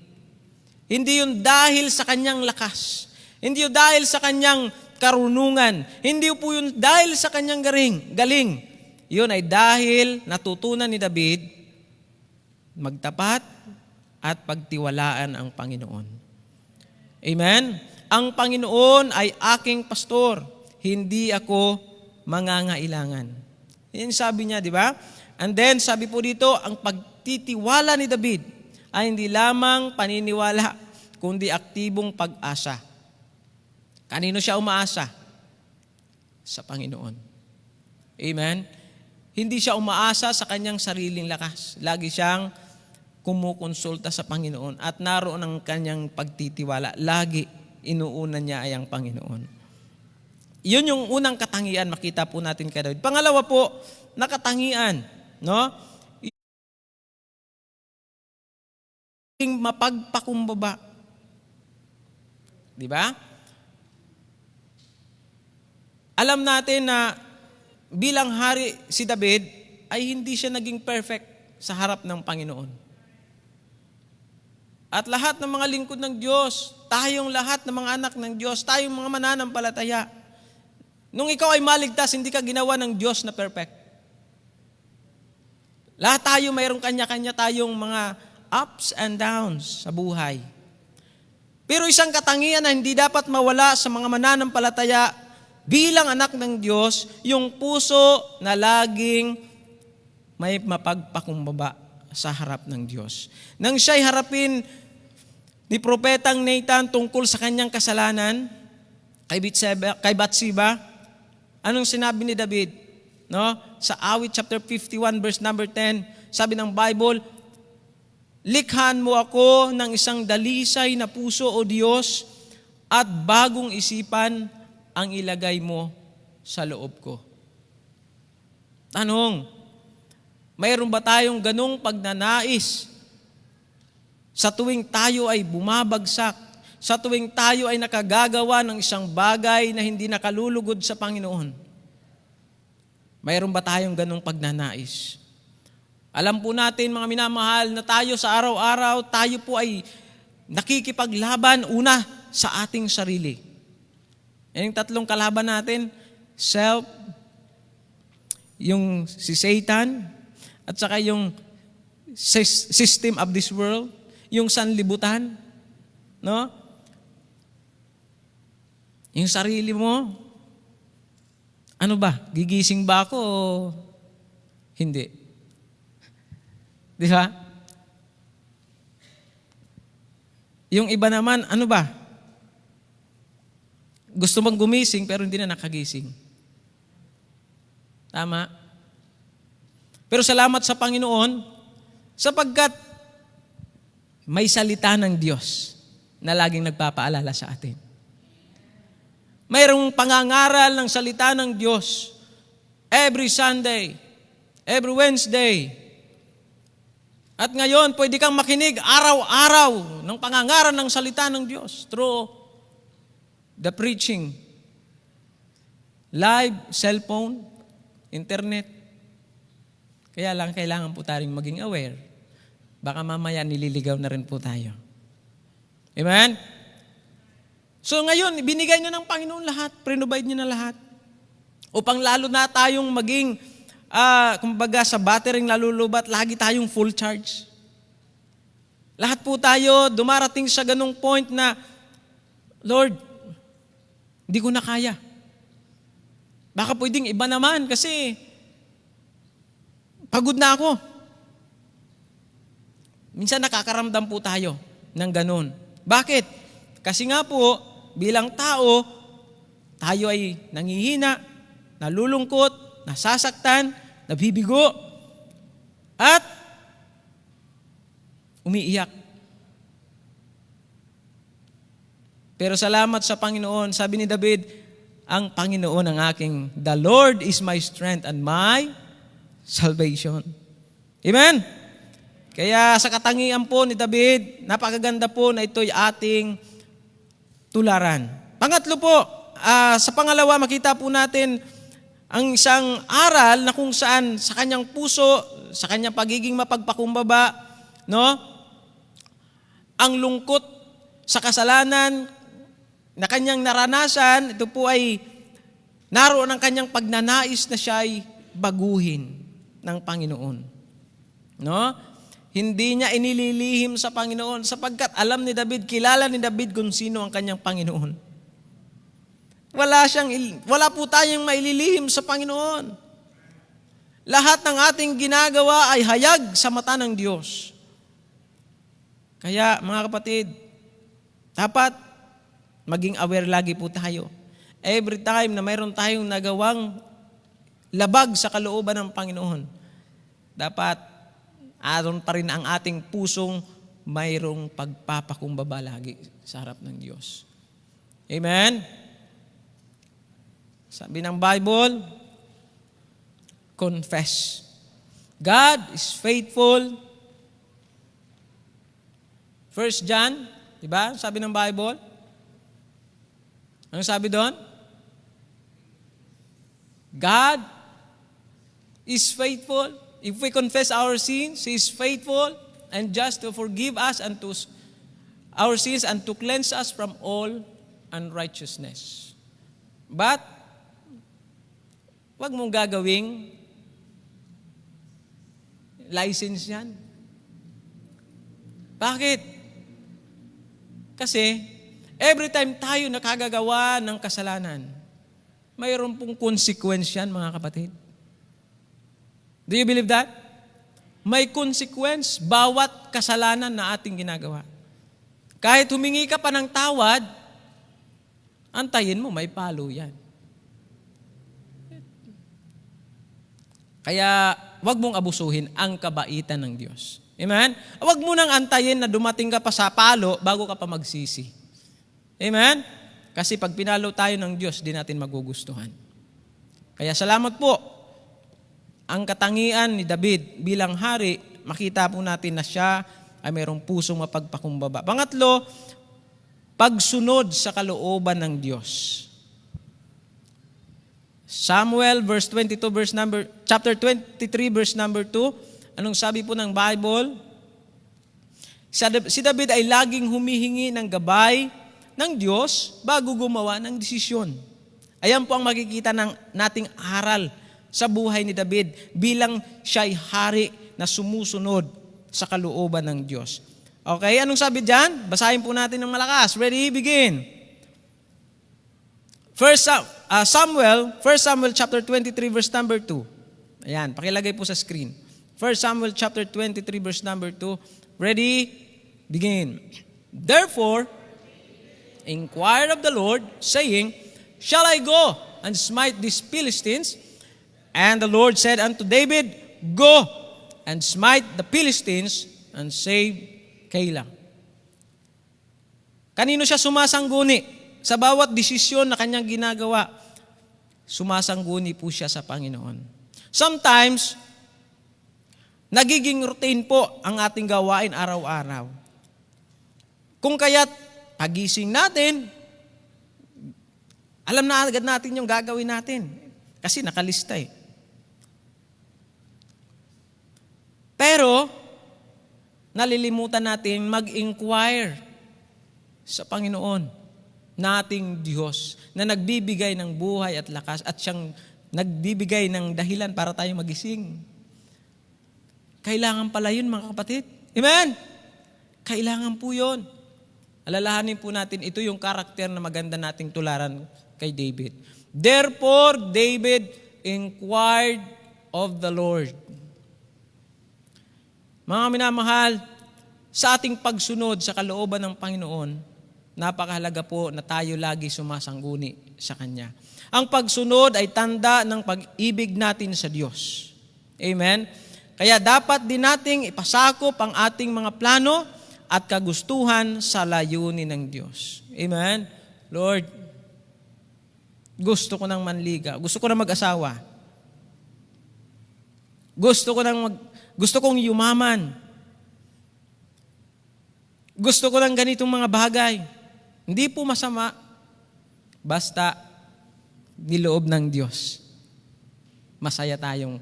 hindi yun dahil sa kanyang lakas, hindi yun dahil sa kanyang karunungan, hindi po yun dahil sa kanyang galing. Yun ay dahil natutunan ni David magtapat at pagtiwalaan ang Panginoon. Amen? Ang Panginoon ay aking pastor, hindi ako mangangailangan. Yan sabi niya, di ba? And then, sabi po dito, ang pagtitiwala ni David ay hindi lamang paniniwala, kundi aktibong pag-asa. Kanino siya umaasa? Sa Panginoon. Amen? Hindi siya umaasa sa kanyang sariling lakas. Lagi siyang kumukonsulta sa Panginoon at naroon ang kanyang pagtitiwala. Lagi inuuna niya ay ang Panginoon. Yun yung unang katangian makita po natin kay David. Pangalawa po, na katangian, no? Yung mapagpakumbaba. Di ba? Alam natin na bilang hari si David ay hindi siya naging perfect sa harap ng Panginoon. At lahat ng mga lingkod ng Diyos, tayong lahat ng mga anak ng Diyos, tayong mga mananampalataya, nung ikaw ay maligtas, hindi ka ginawa ng Diyos na perfect. Lahat tayo mayroong kanya-kanya tayong mga ups and downs sa buhay. Pero isang katangian na hindi dapat mawala sa mga mananampalataya bilang anak ng Diyos, yung puso na laging may mapagpakumbaba sa harap ng Diyos. Nang siya'y harapin ni Propetang Nathan tungkol sa kanyang kasalanan kay Bathsheba, anong sinabi ni David? No? Sa Awit chapter 51 verse number 10, sabi ng Bible, likhan mo ako ng isang dalisay na puso, O Diyos, at bagong isipan ang ilagay mo sa loob ko. Tanong, mayroon ba tayong ganung pagnanais sa tuwing tayo ay bumabagsak, sa tuwing tayo ay nakagagawa ng isang bagay na hindi nakalulugod sa Panginoon? Mayroon ba tayong ganung pagnanais? Alam po natin, mga minamahal, na tayo sa araw-araw, tayo po ay nakikipaglaban una sa ating sarili. Yan yung tatlong kalaban natin, self, yung si Satan, at saka yung system of this world, yung sanlibutan, no? Yung sarili mo, ano ba? Gigising ba ako o hindi? Di ba? Yung iba naman, ano ba? Gusto mong gumising pero hindi na nakagising. Tama? Pero salamat sa Panginoon sapagkat may salita ng Diyos na laging nagpapaalala sa atin. Mayroong pangangaral ng salita ng Diyos every Sunday, every Wednesday. At ngayon, pwede kang makinig araw-araw ng pangangaral ng salita ng Diyos through the preaching, live, cellphone, internet. Kaya lang kailangan po tayong maging aware. Baka mamaya nililigaw na rin po tayo. Amen? So ngayon, binigay niyo ng Panginoon lahat, provide niyo na lahat. Upang lalo na tayong maging, kumbaga sa battering lalulubat, lagi tayong full charge. Lahat po tayo dumarating sa ganung point na, Lord, hindi ko na kaya. Baka pwedeng iba naman kasi pagod na ako. Minsan nakakaramdam po tayo ng ganun. Bakit? Kasi nga po, bilang tao, tayo ay nangihina, nalulungkot, nasasaktan, nabibigo, at umiiyak. Pero salamat sa Panginoon, sabi ni David, ang Panginoon ang aking, the Lord is my strength and my salvation. Amen? Kaya sa katangian po ni David, napakaganda po na ito'y ating tularan. Pangatlo po, sa pangalawa, makita po natin ang isang aral na kung saan sa kanyang puso, sa kanyang pagiging mapagpakumbaba, no? Ang lungkot sa kasalanan na kanyang naranasan, ito po ay naroon ang kanyang pagnanais na siya ay baguhin ng Panginoon. No? Hindi niya inililihim sa Panginoon sapagkat alam ni David, kilala ni David kung sino ang kanyang Panginoon. Wala po tayong maililihim sa Panginoon. Lahat ng ating ginagawa ay hayag sa mata ng Diyos. Kaya mga kapatid, dapat maging aware lagi po tayo. Every time na mayroon tayong nagawang labag sa kalooban ng Panginoon, dapat aron pa rin ang ating pusong mayroong pagpapakumbaba lagi sa harap ng Diyos. Amen? Sabi ng Bible, confess. God is faithful. 1 John, di ba? Sabi ng Bible. Ano sabi doon? God is faithful. If we confess our sins, He is faithful and just to forgive us and to our sins and to cleanse us from all unrighteousness. But, wag mong gagawing license yan. Bakit? Kasi, every time tayo nakagagawa ng kasalanan, mayroon pong consequence yan, mga kapatid. Do you believe that? May consequence bawat kasalanan na ating ginagawa. Kahit humingi ka pa ng tawad, antayin mo, may palo yan. Kaya, wag mong abusuhin ang kabaitan ng Diyos. Amen? Wag mo nang antayin na dumating ka pa sa palo bago ka pa magsisi. Amen? Kasi pag pinalo tayo ng Diyos, di natin magugustuhan. Kaya salamat po. Ang katangian ni David bilang hari, makita po natin na siya ay mayroong pusong mapagpakumbaba. Pangatlo, pagsunod sa kalooban ng Diyos. Samuel chapter 23 verse number 2. Anong sabi po ng Bible? Si David ay laging humihingi ng gabay ng Diyos bago gumawa ng desisyon. Ayan po ang makikita nating aral sa buhay ni David bilang siya ay hari na sumusunod sa kalooban ng Diyos. Okay, anong sabi dyan? Basahin po natin ng malakas. Ready? Begin. 1 Samuel chapter 23 verse number 2. Ayan, pakilagay po sa screen. 1 Samuel chapter 23 verse number 2. Ready? Begin. Therefore, inquired of the Lord, saying, shall I go and smite these Philistines? And the Lord said unto David, go and smite the Philistines and save Keilah. Kanino siya sumasangguni? Sa bawat desisyon na kanyang ginagawa, sumasangguni po siya sa Panginoon. Sometimes, nagiging routine po ang ating gawain araw-araw. Kung kaya't pagising natin, alam na agad natin yung gagawin natin. Kasi nakalista eh. Pero, nalilimutan natin mag-inquire sa Panginoon, nating Diyos, na nagbibigay ng buhay at lakas at siyang nagbibigay ng dahilan para tayo magising. Kailangan pala yun, mga kapatid. Amen? Kailangan po yun. Alalahanin po natin, ito yung karakter na maganda nating tularan kay David. Therefore, David inquired of the Lord. Mga minamahal, sa ating pagsunod sa kalooban ng Panginoon, napakahalaga po na tayo lagi sumasangguni sa Kanya. Ang pagsunod ay tanda ng pag-ibig natin sa Diyos. Amen? Kaya dapat din nating ipasakop ang ating mga plano at kagustuhan sa layunin ng Diyos. Amen? Lord, gusto ko nang manligaw. Gusto ko nang mag-asawa. Gusto kong yumaman. Gusto ko ng ganitong mga bagay. Hindi po masama. Basta niloob ng Diyos. Masaya tayong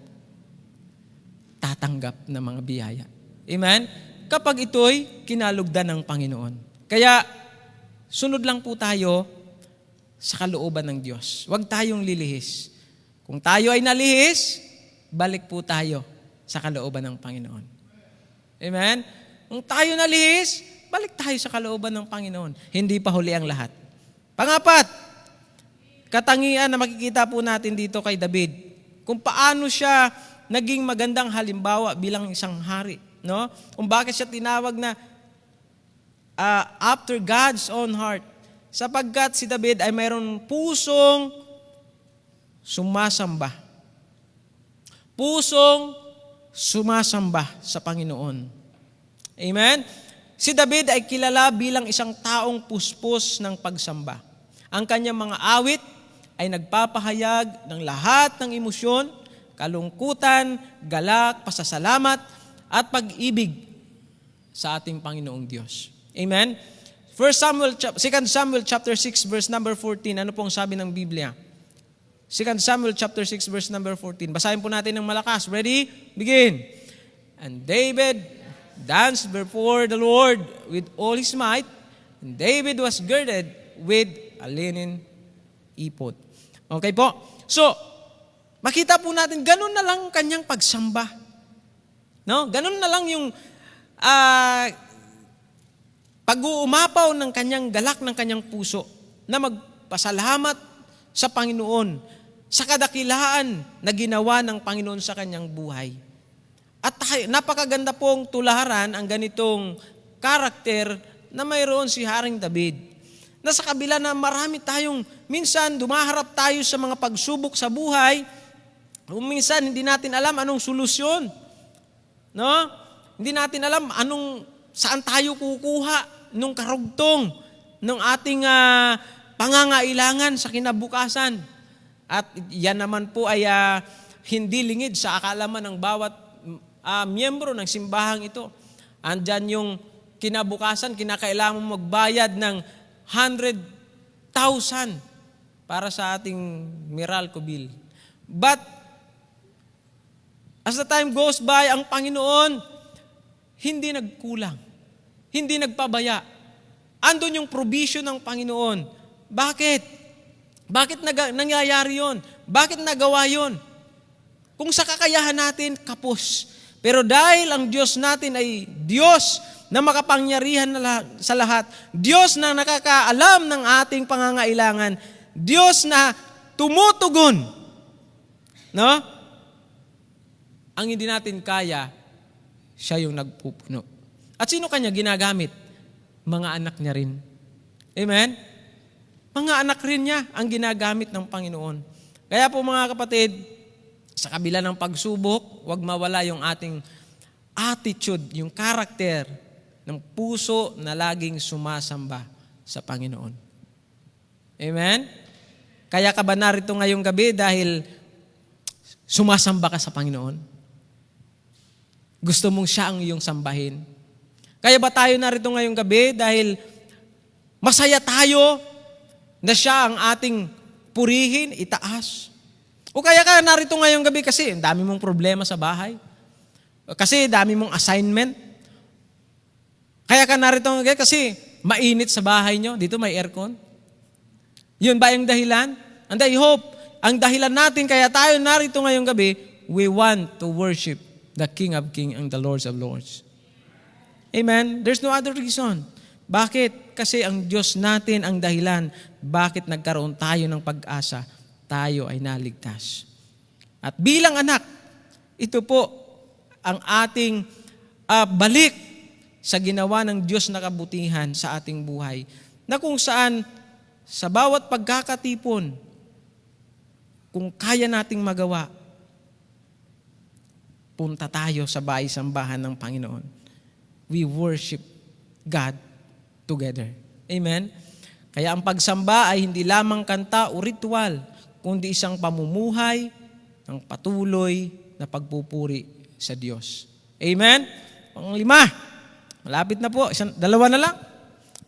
tatanggap ng mga biyaya. Amen? Kapag ito'y kinalugdan ng Panginoon. Kaya, sunod lang po tayo sa kalooban ng Diyos. Huwag tayong lilihis. Kung tayo ay nalihis, balik po tayo sa kalooban ng Panginoon. Amen? Kung tayo nalihis, balik tayo sa kalooban ng Panginoon. Hindi pa huli ang lahat. Pangapat, katangian na makikita po natin dito kay David. Kung paano siya naging magandang halimbawa bilang isang hari. No? Kung bakit siya tinawag na after God's own heart. Sapagkat si David ay mayroon pusong sumasamba. Pusong sumasamba sa Panginoon. Amen? Si David ay kilala bilang isang taong puspos ng pagsamba. Ang kanyang mga awit ay nagpapahayag ng lahat ng emosyon, kalungkutan, galak, pasasalamat, at pag-ibig sa ating Panginoong Diyos. Amen? 2 Samuel chapter 6 verse number 14. Ano pong sabi ng Biblia? 2 Samuel chapter 6 verse number 14. Basahin po natin ng malakas. Ready? Begin. And David danced before the Lord with all his might, and David was girded with a linen ephod. Okay po? So, makita po natin, ganun na lang kanyang pagsamba. No? Ganun na lang yung pag-uumapaw ng kanyang galak ng kanyang puso na magpasalamat sa Panginoon sa kadakilaan na ginawa ng Panginoon sa kanyang buhay. At napakaganda pong tularan ang ganitong karakter na mayroon si Haring David. Na sa kabila na marami tayong, minsan dumaharap tayo sa mga pagsubok sa buhay, minsan hindi natin alam anong solusyon. No? Hindi natin alam saan tayo kukuha nung karugtong ng ating pangangailangan sa kinabukasan. At yan naman po ay hindi lingid sa akalaman ng bawat miyembro ng simbahang ito. Andyan yung kinabukasan, kinakailangan mong magbayad ng 100,000 para sa ating Meralco bill. But, as the time goes by, ang Panginoon hindi nagkulang. Hindi nagpabaya. Andun yung provision ng Panginoon. Bakit? Bakit nangyayari yon? Bakit nagawa yon? Kung sa kakayahan natin, kapos. Pero dahil ang Diyos natin ay Diyos na makapangyarihan sa lahat, Diyos na nakakaalam ng ating pangangailangan, Diyos na tumutugon, no? Ang hindi natin kaya, siya yung nagpupuno. At sino kanya ginagamit? Mga anak niya rin. Amen? Mga anak rin niya ang ginagamit ng Panginoon. Kaya po mga kapatid, sa kabila ng pagsubok, huwag mawala yung ating attitude, yung karakter ng puso na laging sumasamba sa Panginoon. Amen? Kaya ka ba narito ngayong gabi dahil sumasamba ka sa Panginoon? Gusto mong siya ang iyong sambahin? Kaya ba tayo narito ngayong gabi dahil masaya tayo na siya ang ating purihin, itaas? O kaya ka narito ngayong gabi kasi ang dami mong problema sa bahay. Kasi dami mong assignment. Kaya ka narito ngayong gabi kasi mainit sa bahay nyo. Dito may aircon. Yun ba yung dahilan? And I hope, ang dahilan natin kaya tayo narito ngayong gabi, we want to worship the King of Kings and the Lord of Lords. Amen? There's no other reason. Bakit? Kasi ang Diyos natin ang dahilan bakit nagkaroon tayo ng pag-asa tayo ay naligtas. At bilang anak, ito po ang ating balik sa ginawa ng Diyos na kabutihan sa ating buhay, na kung saan sa bawat pagkakatipon, kung kaya nating magawa, punta tayo sa bahay-sambahan ng Panginoon. We worship God together. Amen? Kaya ang pagsamba ay hindi lamang kanta o ritual, kundi isang pamumuhay ng patuloy na pagpupuri sa Diyos. Amen? Pang-5, malapit na po, dalawa na lang.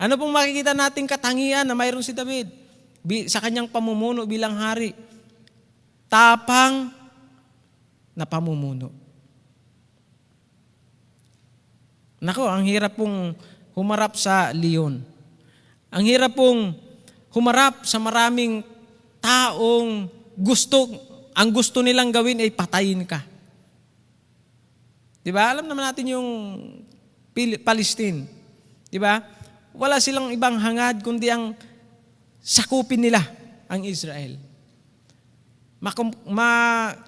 Ano pong makikita nating katangian na mayroon si David sa kanyang pamumuno bilang hari? Tapang na pamumuno. Nako, ang hirap pong humarap sa leon. Ang hirap pong humarap sa maraming taong ang gusto nilang gawin ay patayin ka. Di ba? Alam naman natin yung Palestine. Di ba? Wala silang ibang hangad kundi ang sakupin nila ang Israel.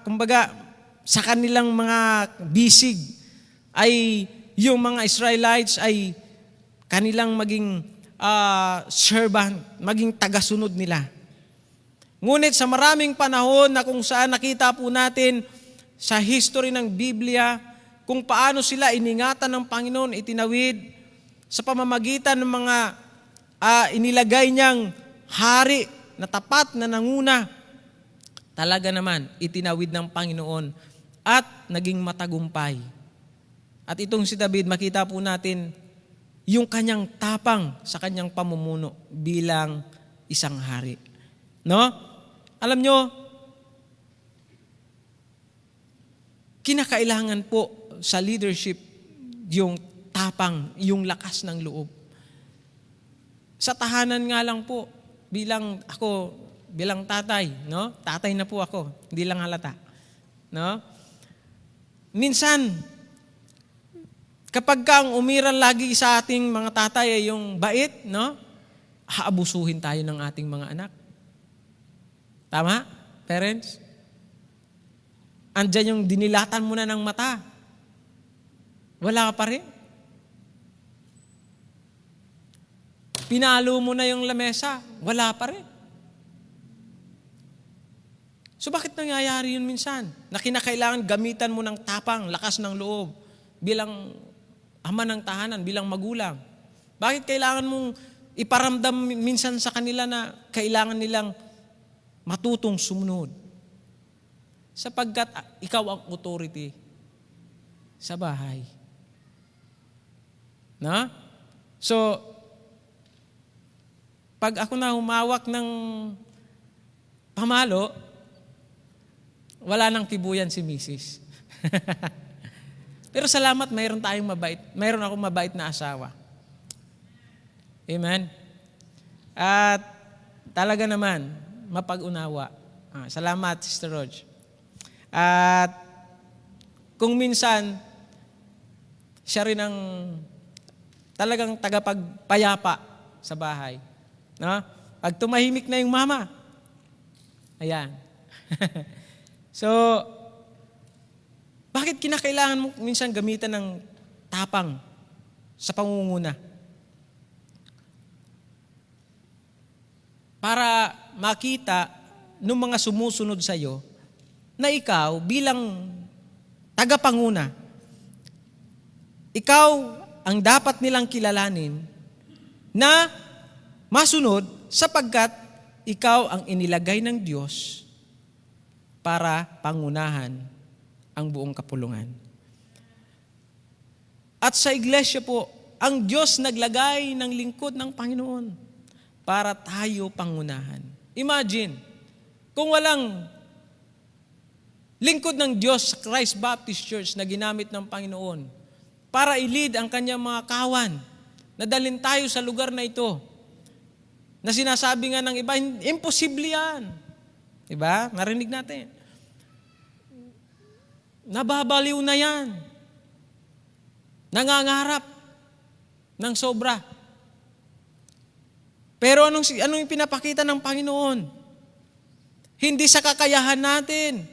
Kumbaga, sa kanilang mga bisig ay yung mga Israelites ay kanilang maging servant, maging tagasunod nila. Ngunit sa maraming panahon na kung saan nakita po natin sa history ng Biblia, kung paano sila iningatan ng Panginoon, itinawid sa pamamagitan ng mga inilagay niyang hari na tapat na nanguna, talaga naman itinawid ng Panginoon at naging matagumpay. At itong si David, makita po natin yung kanyang tapang sa kanyang pamumuno bilang isang hari. No? Alam nyo, kinakailangan po sa leadership yung tapang, yung lakas ng loob. Sa tahanan nga lang po, bilang tatay, no? Tatay na po ako, hindi lang halata. No? Minsan, kapag ang umiral lagi sa ating mga tatay ay yung bait, no? Haabusuhin tayo ng ating mga anak. Tama? Parents? Andyan yung dinilatan mo na ng mata. Wala ka pa rin. Pinalo mo na yung lamesa. Wala pa rin. So bakit nangyayari yun minsan? Na kinakailangan gamitan mo ng tapang, lakas ng loob bilang ama ng tahanan, bilang magulang. Bakit kailangan mong iparamdam minsan sa kanila na kailangan nilang matutong sumunod? Sapagkat ikaw ang authority sa bahay. Na? So, pag ako na humawak ng pamalo, wala nang kibuyan si Mrs. Pero salamat, mayroon akong mabait na asawa. Amen? At talaga naman, mapag-unawa. Salamat, Sister Rog. At kung minsan, siya rin ang talagang tagapagpayapa sa bahay. No? Pag tumahimik na yung mama, ayan. So, bakit kinakailangan mo minsan gamitan ng tapang sa pangunguna? Para makita ng mga sumusunod sa iyo na ikaw bilang tagapanguna, ikaw ang dapat nilang kilalanin na masunod sapagkat ikaw ang inilagay ng Diyos para pangunahan ang buong kapulungan. At sa iglesia po, ang Diyos naglagay ng lingkod ng Panginoon para tayo pangunahan. Imagine, kung walang lingkod ng Diyos sa Christ Baptist Church na ginamit ng Panginoon para i-lead ang kanyang mga kawan, na dalhin tayo sa lugar na ito, na sinasabi nga ng iba, imposible yan. Diba? Narinig natin. Nababaliw na yan. Nangangarap ng sobra. Pero anong yung pinapakita ng Panginoon? Hindi sa kakayahan natin.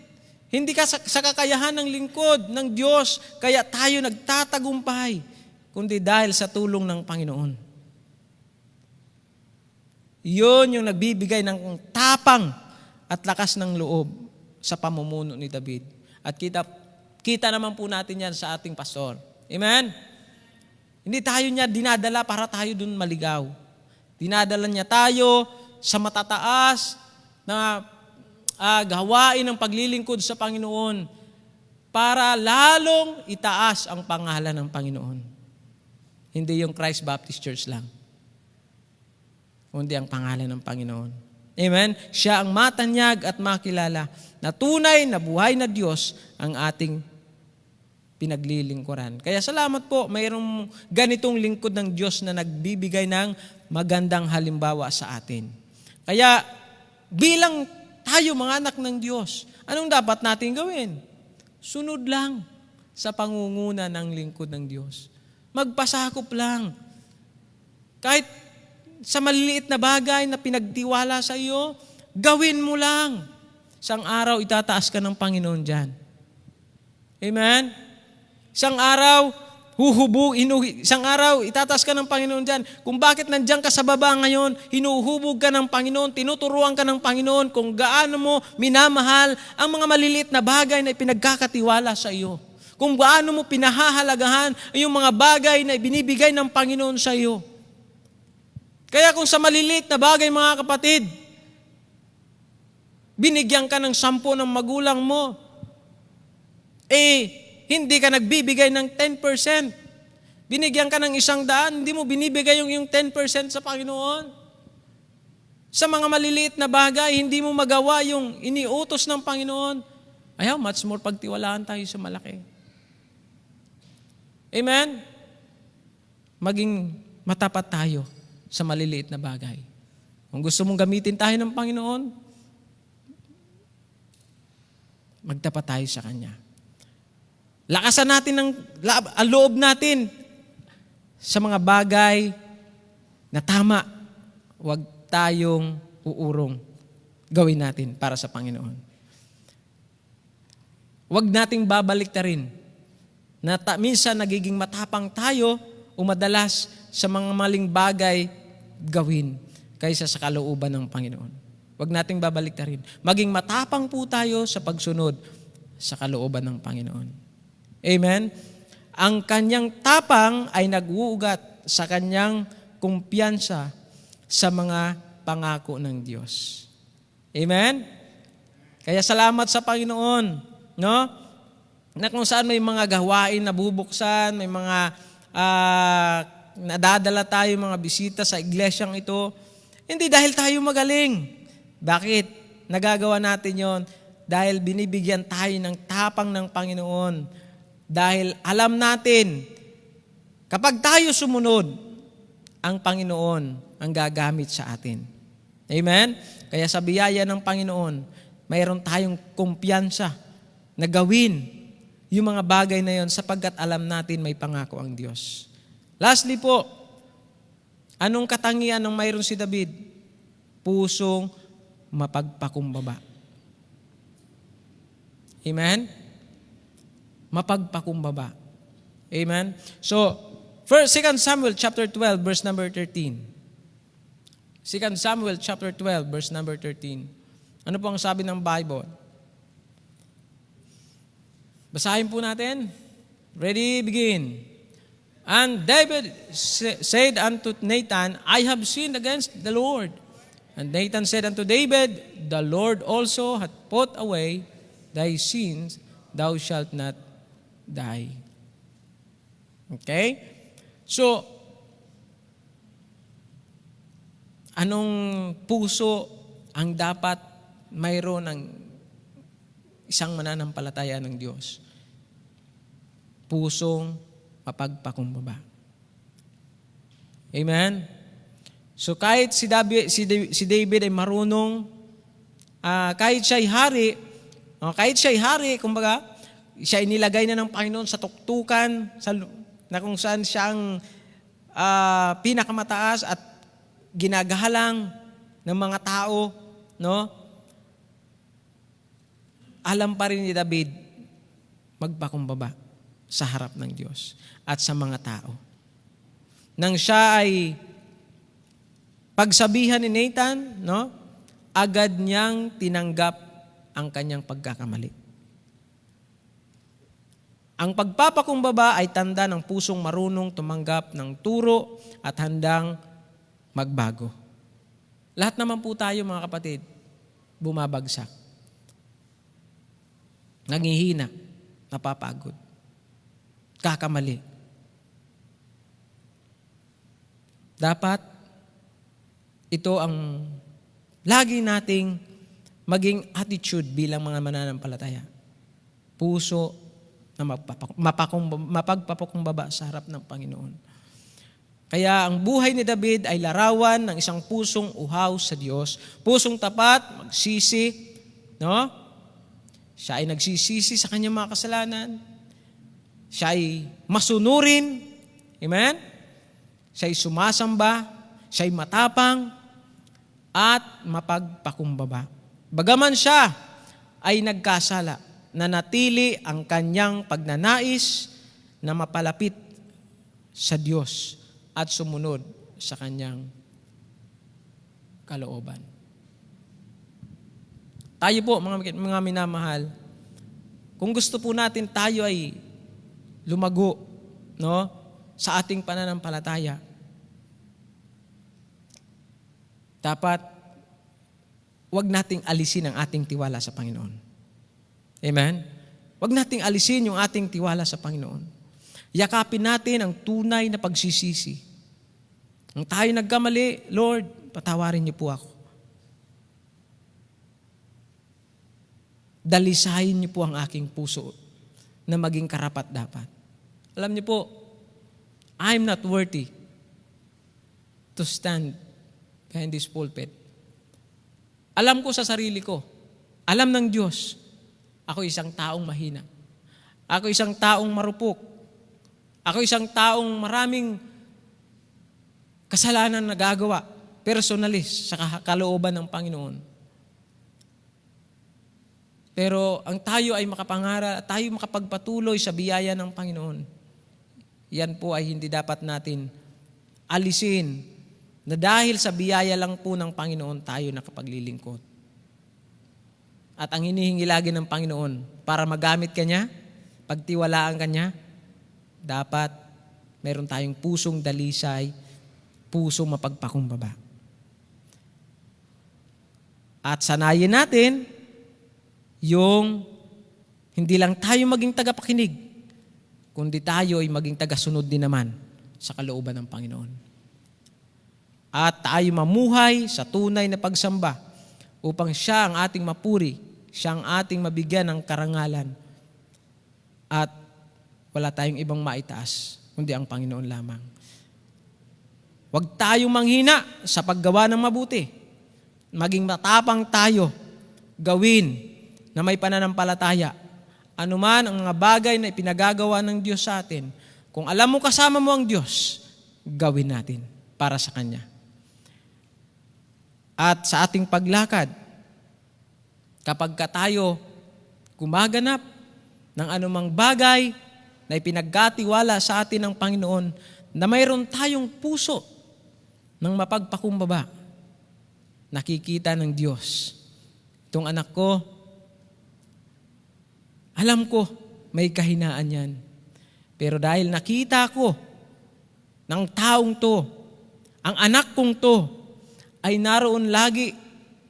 Hindi sa kakayahan ng lingkod ng Diyos, kaya tayo nagtatagumpay, kundi dahil sa tulong ng Panginoon. Yun yung nagbibigay ng tapang at lakas ng loob sa pamumuno ni David. At kita naman po natin yan sa ating pastor. Amen? Hindi tayo niya dinadala para tayo dun maligaw. Dinadala niya tayo sa matataas na gawain ng paglilingkod sa Panginoon para lalong itaas ang pangalan ng Panginoon. Hindi yung Christ Baptist Church lang, kundi ang pangalan ng Panginoon. Amen? Siya ang matanyag at makilala na tunay na buhay na Diyos ang ating pinaglilingkuran. Kaya salamat po, mayroong ganitong lingkod ng Diyos na nagbibigay ng magandang halimbawa sa atin. Kaya bilang tayo mga anak ng Diyos, anong dapat natin gawin? Sunod lang sa pangunguna ng lingkod ng Diyos. Magpasakop lang. Kahit sa maliliit na bagay na pinagtiwala sa iyo, gawin mo lang. Isang araw, itataas ka ng Panginoon dyan. Amen? Isang araw, isang araw, itataas ka ng Panginoon dyan. Kung bakit nandyan ka sa baba ngayon, hinuhubog ka ng Panginoon, tinuturuan ka ng Panginoon kung gaano mo minamahal ang mga maliliit na bagay na ipinagkakatiwala sa iyo. Kung gaano mo pinahahalagahan yung mga bagay na ibinibigay ng Panginoon sa iyo. Kaya kung sa maliliit na bagay, mga kapatid, binigyan ka ng 10 ng magulang mo, hindi ka nagbibigay ng 10%. Binigyan ka ng 100, hindi mo binibigay yung 10% sa Panginoon. Sa mga maliliit na bagay, hindi mo magawa yung iniutos ng Panginoon. Ayaw, much more pagtiwalaan tayo sa malaki. Amen? Maging matapat tayo sa maliliit na bagay. Kung gusto mong gamitin tayo ng Panginoon, magtapat tayo sa Kanya. Lakasan natin ang loob natin sa mga bagay na tama. Huwag tayong uurong gawin natin para sa Panginoon. Huwag nating babaliktarin na minsan nagiging matapang tayo o madalas sa mga maling bagay gawin kaysa sa kalooban ng Panginoon. Huwag nating babaliktarin. Maging matapang po tayo sa pagsunod sa kalooban ng Panginoon. Amen? Ang kanyang tapang ay nag-uugat sa kanyang kumpiyansa sa mga pangako ng Diyos. Amen? Kaya salamat sa Panginoon, no? Na kung saan may mga gawain na bubuksan, may mga nadadala tayo mga bisita sa iglesyang ito, hindi dahil tayo magaling. Bakit? Nagagawa natin yon dahil binibigyan tayo ng tapang ng Panginoon. Dahil alam natin, kapag tayo sumunod, ang Panginoon ang gagamit sa atin. Amen? Kaya sa biyaya ng Panginoon, mayroon tayong kumpiyansa na gawin yung mga bagay na yon sapagkat alam natin may pangako ang Diyos. Lastly po, anong katangian ng mayroon si David? Pusong mapagpakumbaba. Amen? Mapagpakumbaba. Amen? So, 2 Samuel chapter 12, verse number 13. 2 Samuel chapter 12, verse number 13. Ano po ang sabi ng Bible? Basahin po natin. Ready, begin. And David said unto Nathan, I have sinned against the Lord. And Nathan said unto David, the Lord also hath put away thy sins, thou shalt not die. Okay? So, anong puso ang dapat mayroon ng isang mananampalataya ng Diyos? Pusong mapagpakumbaba. Amen? So kahit si David ay marunong, kahit siya'y hari, kumbaga, siya inilagay na ng Panginoon sa tuktukan, na kung saan siya ang pinakamataas at ginagahalang ng mga tao, no? alam pa rin ni David magpakumbaba sa harap ng Diyos at sa mga tao. Nang siya ay pagsabihan ni Nathan, no, agad niyang tinanggap ang kanyang pagkakamali. Ang pagpapakumbaba ay tanda ng pusong marunong tumanggap ng turo at handang magbago. Lahat naman po tayo, mga kapatid, bumabagsak. Nangihina, napapagod, kakamali. Dapat ito ang lagi nating maging attitude bilang mga mananampalataya. Puso na mapagpapakumbaba sa harap ng Panginoon. Kaya ang buhay ni David ay larawan ng isang pusong uhaw sa Diyos. Pusong tapat, magsisi, no? Siya ay nagsisisi sa kanyang mga kasalanan. Siya ay masunurin. Amen? Siya ay sumasamba. Siya ay matapang at mapagpakumbaba. Bagaman siya ay nagkasala, nanatili ang kanyang pagnanais na mapalapit sa Diyos at sumunod sa kanyang kalooban. Tayo po, mga minamahal, kung gusto po natin tayo ay lumago, no, sa ating pananampalataya, dapat wag nating alisin ang ating tiwala sa Panginoon. Amen? Wag nating alisin yung ating tiwala sa Panginoon. Yakapin natin ang tunay na pagsisisi. Ang tayo nagkamali, Lord, patawarin niyo po ako. Dalisayin niyo po ang aking puso na maging karapat-dapat. Alam niyo po, I'm not worthy to stand behind this pulpit. Alam ko sa sarili ko, alam ng Diyos, ako isang taong mahina. Ako isang taong marupok. Ako isang taong maraming kasalanan na gagawa, personalis sa kalooban ng Panginoon. Pero ang tayo ay makapangaral at tayo makapagpatuloy sa biyaya ng Panginoon. Yan po ay hindi dapat natin alisin na dahil sa biyaya lang po ng Panginoon tayo nakapaglilingkod. At ang hinihingi lagi ng Panginoon para magamit ka niya, pagtiwalaan ka niya, dapat meron tayong pusong dalisay, pusong mapagpakumbaba. At sanayin natin yung hindi lang tayo maging tagapakinig, kundi tayo ay maging tagasunod din naman sa kalooban ng Panginoon. At tayo mamuhay sa tunay na pagsamba upang siya ang ating mapuri, siya ang ating mabigyan ng karangalan at wala tayong ibang maitaas kundi ang Panginoon lamang. Huwag tayong manghina sa paggawa ng mabuti. Maging matapang tayo gawin na may pananampalataya. Anuman ang mga bagay na ipinagagawa ng Diyos sa atin, kung alam mo kasama mo ang Diyos, gawin natin para sa Kanya. At sa ating paglakad, kapag tayo gumaganap ng anumang bagay na ipinaggatiwala sa atin ng Panginoon, na mayroon tayong puso ng mapagpakumbaba, nakikita ng Diyos. Itong anak ko, alam ko may kahinaan yan. Pero dahil nakita ko ng taong to, ang anak kong to, ay naroon lagi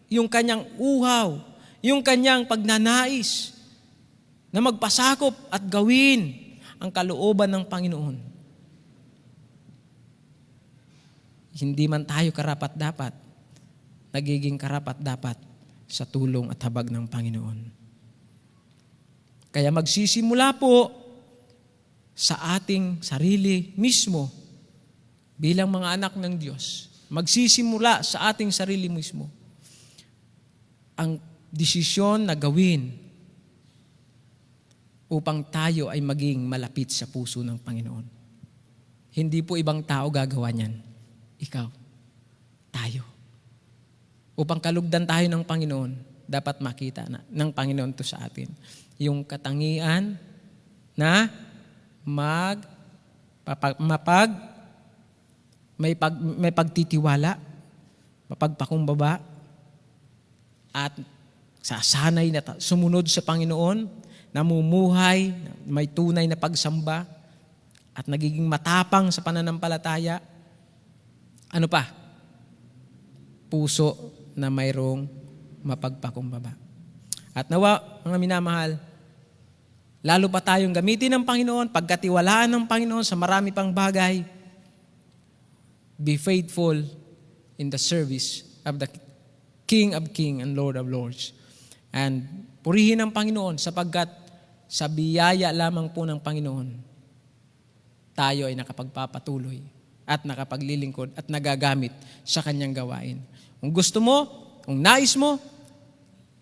yung kanyang uhaw, yung kanyang pagnanais na magpasakop at gawin ang kalooban ng Panginoon. Hindi man tayo karapat-dapat, nagiging karapat-dapat sa tulong at habag ng Panginoon. Kaya magsisimula po sa ating sarili mismo bilang mga anak ng Diyos. Magsisimula sa ating sarili mismo ang desisyon na gawin upang tayo ay maging malapit sa puso ng Panginoon. Hindi po ibang tao gagawa niyan. Ikaw. Tayo. Upang kalugdan tayo ng Panginoon, dapat makita ng Panginoon to sa atin. Yung katangian na may pagtitiwala, mapagpakumbaba, at sasanay na sumunod sa Panginoon, namumuhay, may tunay na pagsamba, at nagiging matapang sa pananampalataya. Ano pa? Puso na mayroong mapagpakumbaba. At nawa, mga minamahal, lalo pa tayong gamitin ng Panginoon, pagkatiwalaan ng Panginoon sa marami pang bagay. Be faithful in the service of the King of Kings and Lord of Lords. And purihin ang Panginoon sapagkat sa biyaya lamang po ng Panginoon, tayo ay nakapagpapatuloy at nakapaglilingkod at nagagamit sa kanyang gawain. Kung gusto mo, kung nais mo,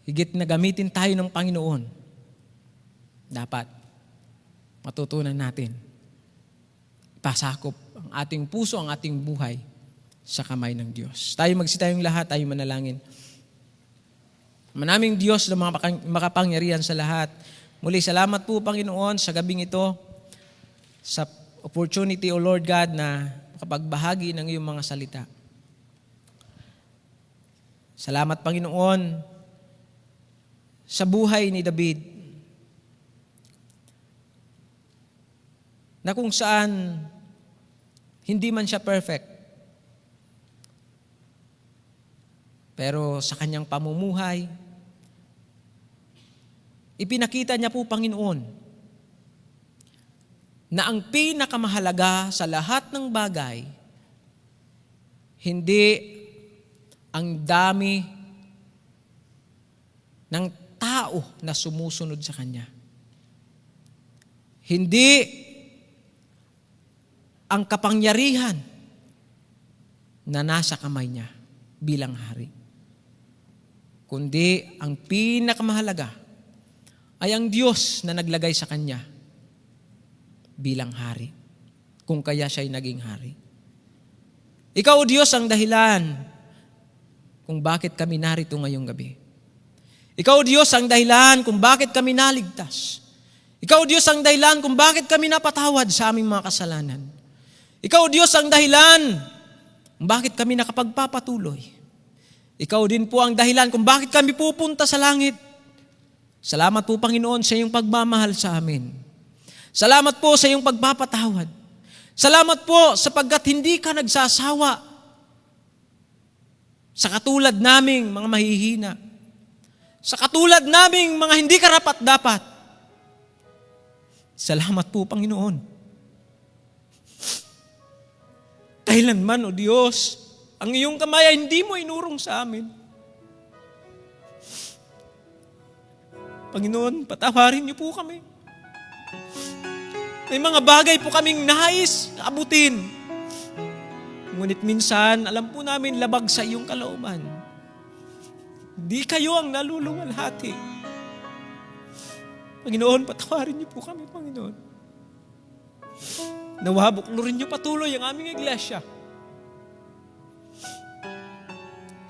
higit na gamitin tayo ng Panginoon, dapat matutunan natin pasakop ang ating puso, ang ating buhay sa kamay ng Diyos. Tayo magsitayong lahat, tayo manalangin. Manaming Diyos na makapangyarihan sa lahat. Muli, salamat po Panginoon sa gabing ito, sa opportunity, O Lord God, na makapagbahagi ng iyong mga salita. Salamat Panginoon sa buhay ni David, na kung saan hindi man siya perfect, pero sa kanyang pamumuhay, ipinakita niya po, Panginoon, na ang pinakamahalaga sa lahat ng bagay, hindi ang dami ng tao na sumusunod sa Kanya. Hindi ang kapangyarihan na nasa kamay niya bilang hari, kundi ang pinakamahalaga ay ang Diyos na naglagay sa Kanya bilang hari, kung kaya siya'y naging hari. Ikaw, O Diyos, ang dahilan kung bakit kami narito ngayong gabi. Ikaw, O Diyos, ang dahilan kung bakit kami naligtas. Ikaw, O Diyos, ang dahilan kung bakit kami napatawad sa aming mga kasalanan. Ikaw, O Diyos, ang dahilan kung bakit kami nakapagpapatuloy. Ikaw din po ang dahilan kung bakit kami pupunta sa langit. Salamat po, Panginoon, sa iyong pagmamahal sa amin. Salamat po sa iyong pagpapatawad. Salamat po sapagkat hindi ka nagsasawa sa katulad naming mga mahihina, sa katulad naming mga hindi karapat-dapat. Salamat po, Panginoon. Kailanman, O Diyos, ang iyong kamay ay hindi mo inurong sa amin. Panginoon, patawarin niyo po kami. May mga bagay po kaming nais na abutin. Ngunit minsan, alam po namin labag sa iyong kalooban. Di kayo ang naluluwalhati. Panginoon, patawarin niyo po kami, Panginoon. Nawa, buklurin niyo patuloy ang aming iglesia.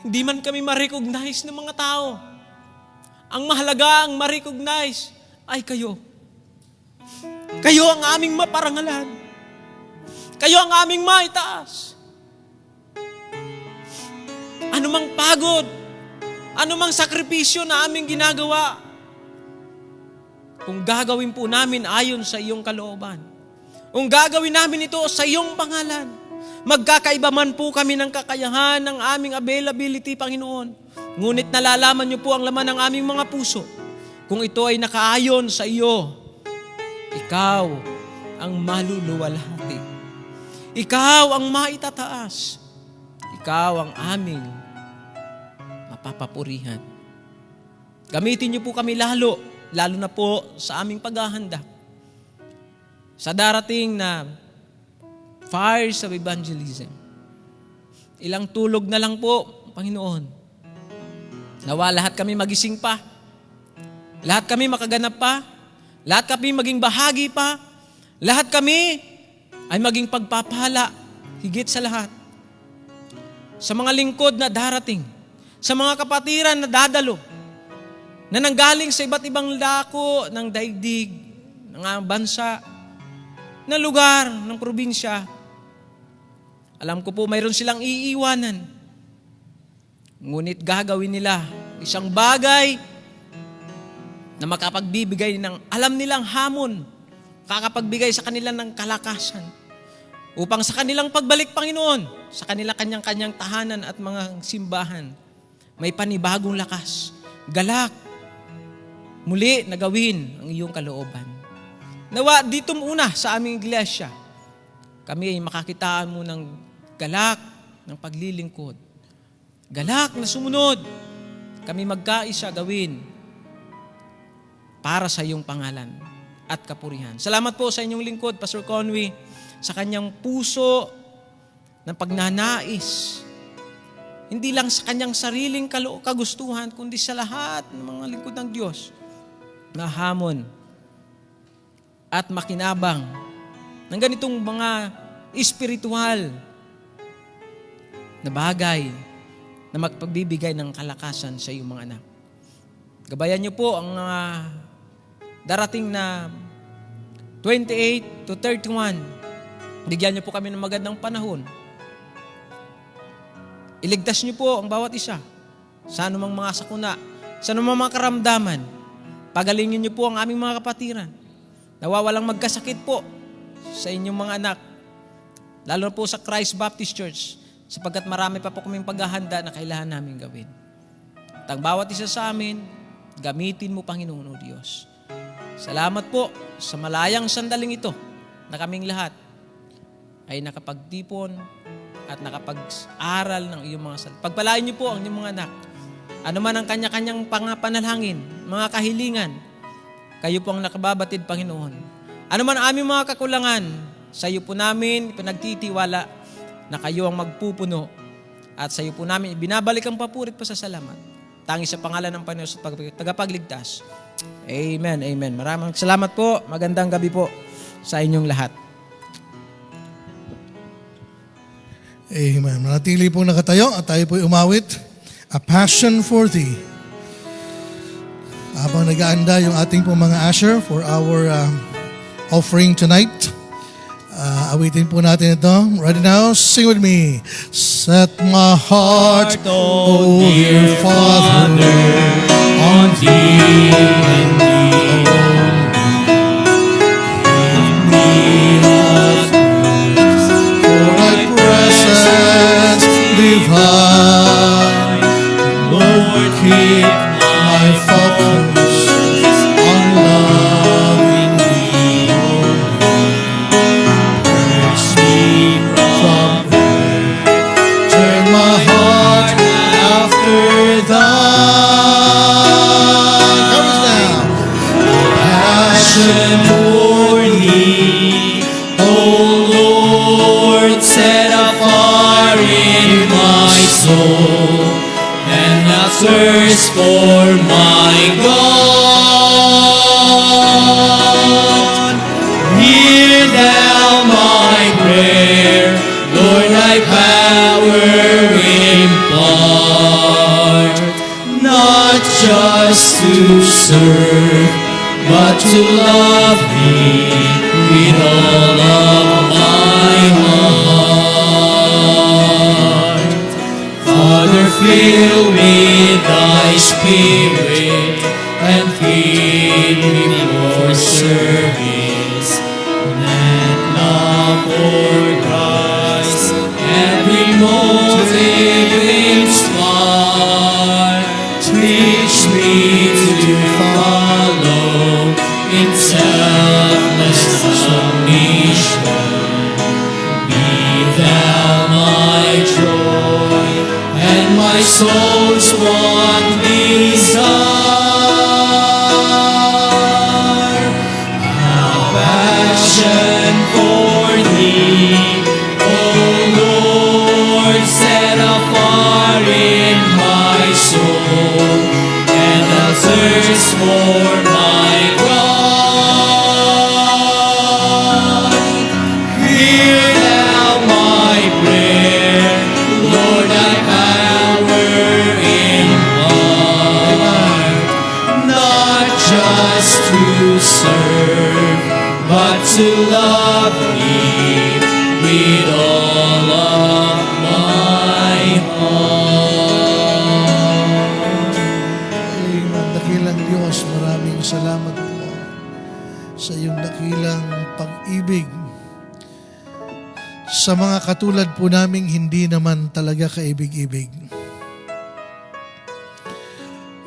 Hindi man kami ma-recognize ng mga tao. Ang mahalaga, ang ma-recognize ay kayo. Kayo ang aming maparangalan. Kayo ang aming maitaas. Anumang pagod, anumang sakripisyo na aming ginagawa, kung gagawin po namin ayon sa iyong kalooban, kung gagawin namin ito sa iyong pangalan, magkakaiba man po kami ng kakayahan ng aming availability, Panginoon. Ngunit nalalaman niyo po ang laman ng aming mga puso. Kung ito ay nakaayon sa iyo, ikaw ang maluluwalhati. Ikaw ang maitataas. Ikaw ang aming mapapapurihan. Gamitin niyo po kami lalo na po sa aming paghahanda sa darating na fires of evangelism. Ilang tulog na lang po, Panginoon. Nawa lahat kami magising pa. Lahat kami makaganap pa. Lahat kami maging bahagi pa. Lahat kami ay maging pagpapala higit sa lahat. Sa mga lingkod na darating, sa mga kapatiran na dadalo, na nanggaling sa iba't ibang dako ng daigdig, ng bansa, na lugar, ng probinsya. Alam ko po, mayroon silang iiwanan. Ngunit gagawin nila isang bagay na makapagbibigay ng alam nilang hamon, kakapagbigay sa kanila ng kalakasan upang sa kanilang pagbalik, Panginoon, sa kanilang kanyang-kanyang tahanan at mga simbahan, may panibagong lakas, galak, muli na gawin ang iyong kalooban. Nawa dito muna sa aming iglesia, kami ay makakitaan mo ng galak ng paglilingkod. Galak na sumunod. Kami magkaisa gawin para sa iyong pangalan at kapurihan. Salamat po sa inyong lingkod, Pastor Conway, sa kanyang puso ng pagnanais. Hindi lang sa kanyang sariling kagustuhan, kundi sa lahat ng mga lingkod ng Diyos na hamon at makinabang ng ganitong mga espiritual na bagay na magpagbibigay ng kalakasan sa iyong mga anak. Gabayan niyo po ang darating na 28 to 31. Bigyan niyo po kami ng magandang panahon. Iligtas niyo po ang bawat isa sa anumang mga sakuna, sa anumang mga karamdaman. Pagalingin niyo po ang aming mga kapatiran. Nawawalang magkasakit po sa inyong mga anak. Lalo po sa Christ Baptist Church, sapagkat marami pa po kaming paghahanda na kailangan namin gawin. At ang bawat isa sa amin, gamitin mo, Panginoon o Diyos. Salamat po sa malayang sandaling ito na kaming lahat ay nakapagtipon at nakapag-aral ng iyong mga salita. Pagpalain niyo po ang inyong mga anak. Ano man ang kanya-kanyang pangapanalangin, mga kahilingan, kayo po ang nakababatid, Panginoon. Ano man ang aming mga kakulangan, sa iyo po namin pinagtitiwala na kayo ang magpupuno at sa iyo po namin ibinabalik ang papurit pa sa salamat. Tangi sa pangalan ng Panginoon sa tagapagligtas. Amen, amen. Maraming salamat po. Magandang gabi po sa inyong lahat. Amen. Manatili po nakatayo at tayo po umawit. A Passion for Thee. Habang nag-aanda yung ating po mga usher for our offering tonight, awitin po natin ito. Right now, sing with me. Set my heart, O dear Father, on thee and thee alone. for thy presence divine. Lord, keep My focus on loving thee Purge me from Turn my heart after thine. Comes now. passion for thee, O Lord, set afire in my soul, and a thirst for my God. Hear thou my prayer, Lord, thy power impart, not just to serve, but to love thee with all of my heart. Father, fill with thy spirit and feed me for service. Let love for Christ every motive inspire. Teach me to follow in selfless submission. Be thou my joy and my soul's one desire. just to serve, but to love Thee with all of my heart. Amen. Dakilang Diyos, maraming salamat po sa iyong dakilang pag-ibig. Sa mga katulad po naming hindi naman talaga kaibig-ibig.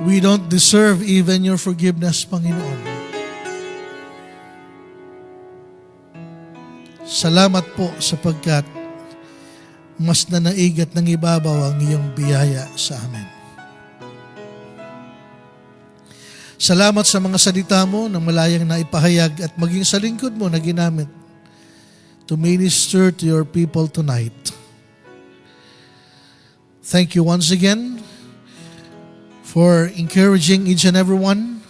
We don't deserve even your forgiveness, Panginoon. Salamat po sapagkat mas nanaig at nangibabaw ang iyong biyaya sa amin. Salamat sa mga salita mo na malayang naipahayag at maging sa lingkod mo na ginamit to minister to your people tonight. Thank you once again for encouraging each and every one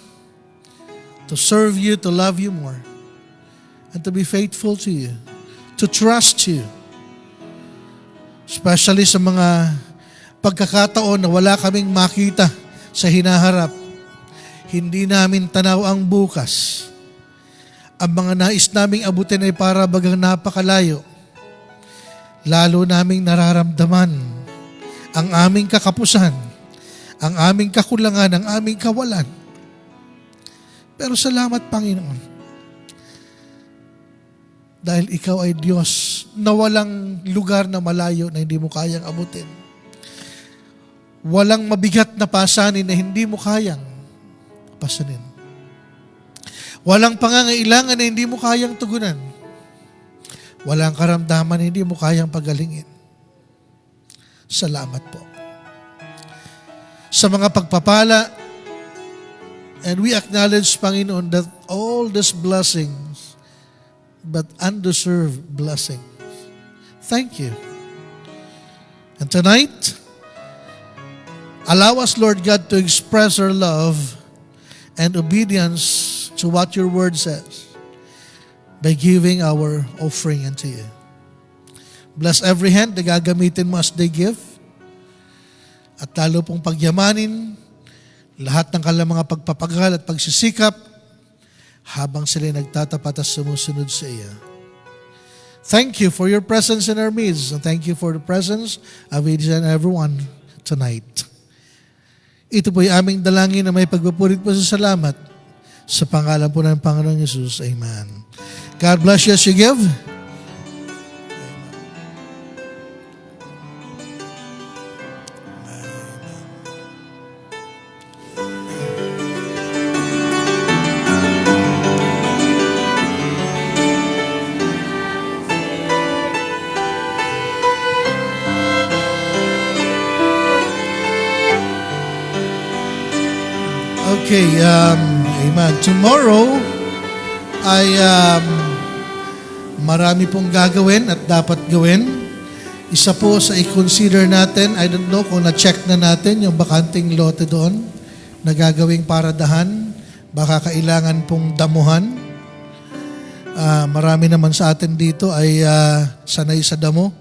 to serve you, to love you more, and to be faithful to you, to trust you. Especially sa mga pagkakataon na wala kaming makita sa hinaharap. Hindi namin tanaw ang bukas. Ang mga nais naming abutin ay para bagang napakalayo. Lalo naming nararamdaman ang aming kakapusan, ang aming kakulangan, ang aming kawalan. Pero salamat, Panginoon. Dahil ikaw ay Diyos na walang lugar na malayo na hindi mo kayang abutin. Walang mabigat na pasanin na hindi mo kayang pasanin. Walang pangangailangan na hindi mo kayang tugunan. Walang karamdaman na hindi mo kayang pagalingin. Salamat po. Sa mga pagpapala, and we acknowledge, Panginoon, that all these blessings, but undeserved blessings. Thank you. And tonight, allow us, Lord God, to express our love and obedience to what your word says by giving our offering unto you. Bless every hand na gagamitin mo as they give, at lalo pong pagyamanin lahat ng kanilang mga pagpapagal at pagsisikap habang sila nagtatapat at sumusunod sa iyo. Thank you for your presence in our midst, and thank you for the presence of each and everyone tonight. Ito po'y aming dalangin na may pagpapurit po sa salamat sa pangalan po ng Panginoong Yesus. Amen. God bless you as you give. Okay, amen. Tomorrow ay marami pong gagawin at dapat gawin. Isa po sa i-consider natin, I don't know kung na-check na natin yung bakanting lote doon na gagawing paradahan. Baka kailangan pong damuhan. Marami naman sa atin dito ay sanay sa damo.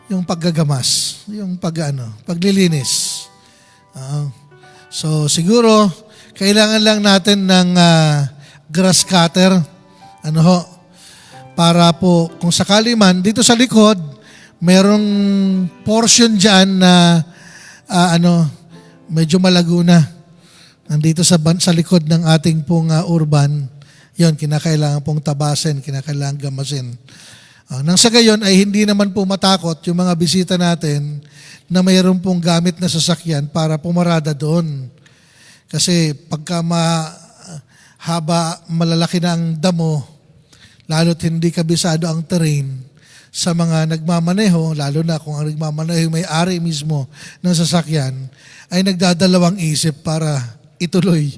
Yung paggagamas, yung paglilinis. So siguro, kailangan lang natin ng grass cutter, para po, kung sakali man, dito sa likod, merong portion dyan na, medyo malago na. Nandito sa likod ng ating pong urban, yon kinakailangan pong tabasin, kinakailangan gamasin. Nang sa gayon ay hindi naman po matakot yung mga bisita natin na mayroon pong gamit na sasakyan para pumarada doon. Kasi pagka malalaki na ang damo, lalo't hindi kabisado ang terrain, sa mga nagmamaneho, lalo na kung ang nagmamaneho may-ari mismo ng sasakyan, ay nagdadalawang isip para ituloy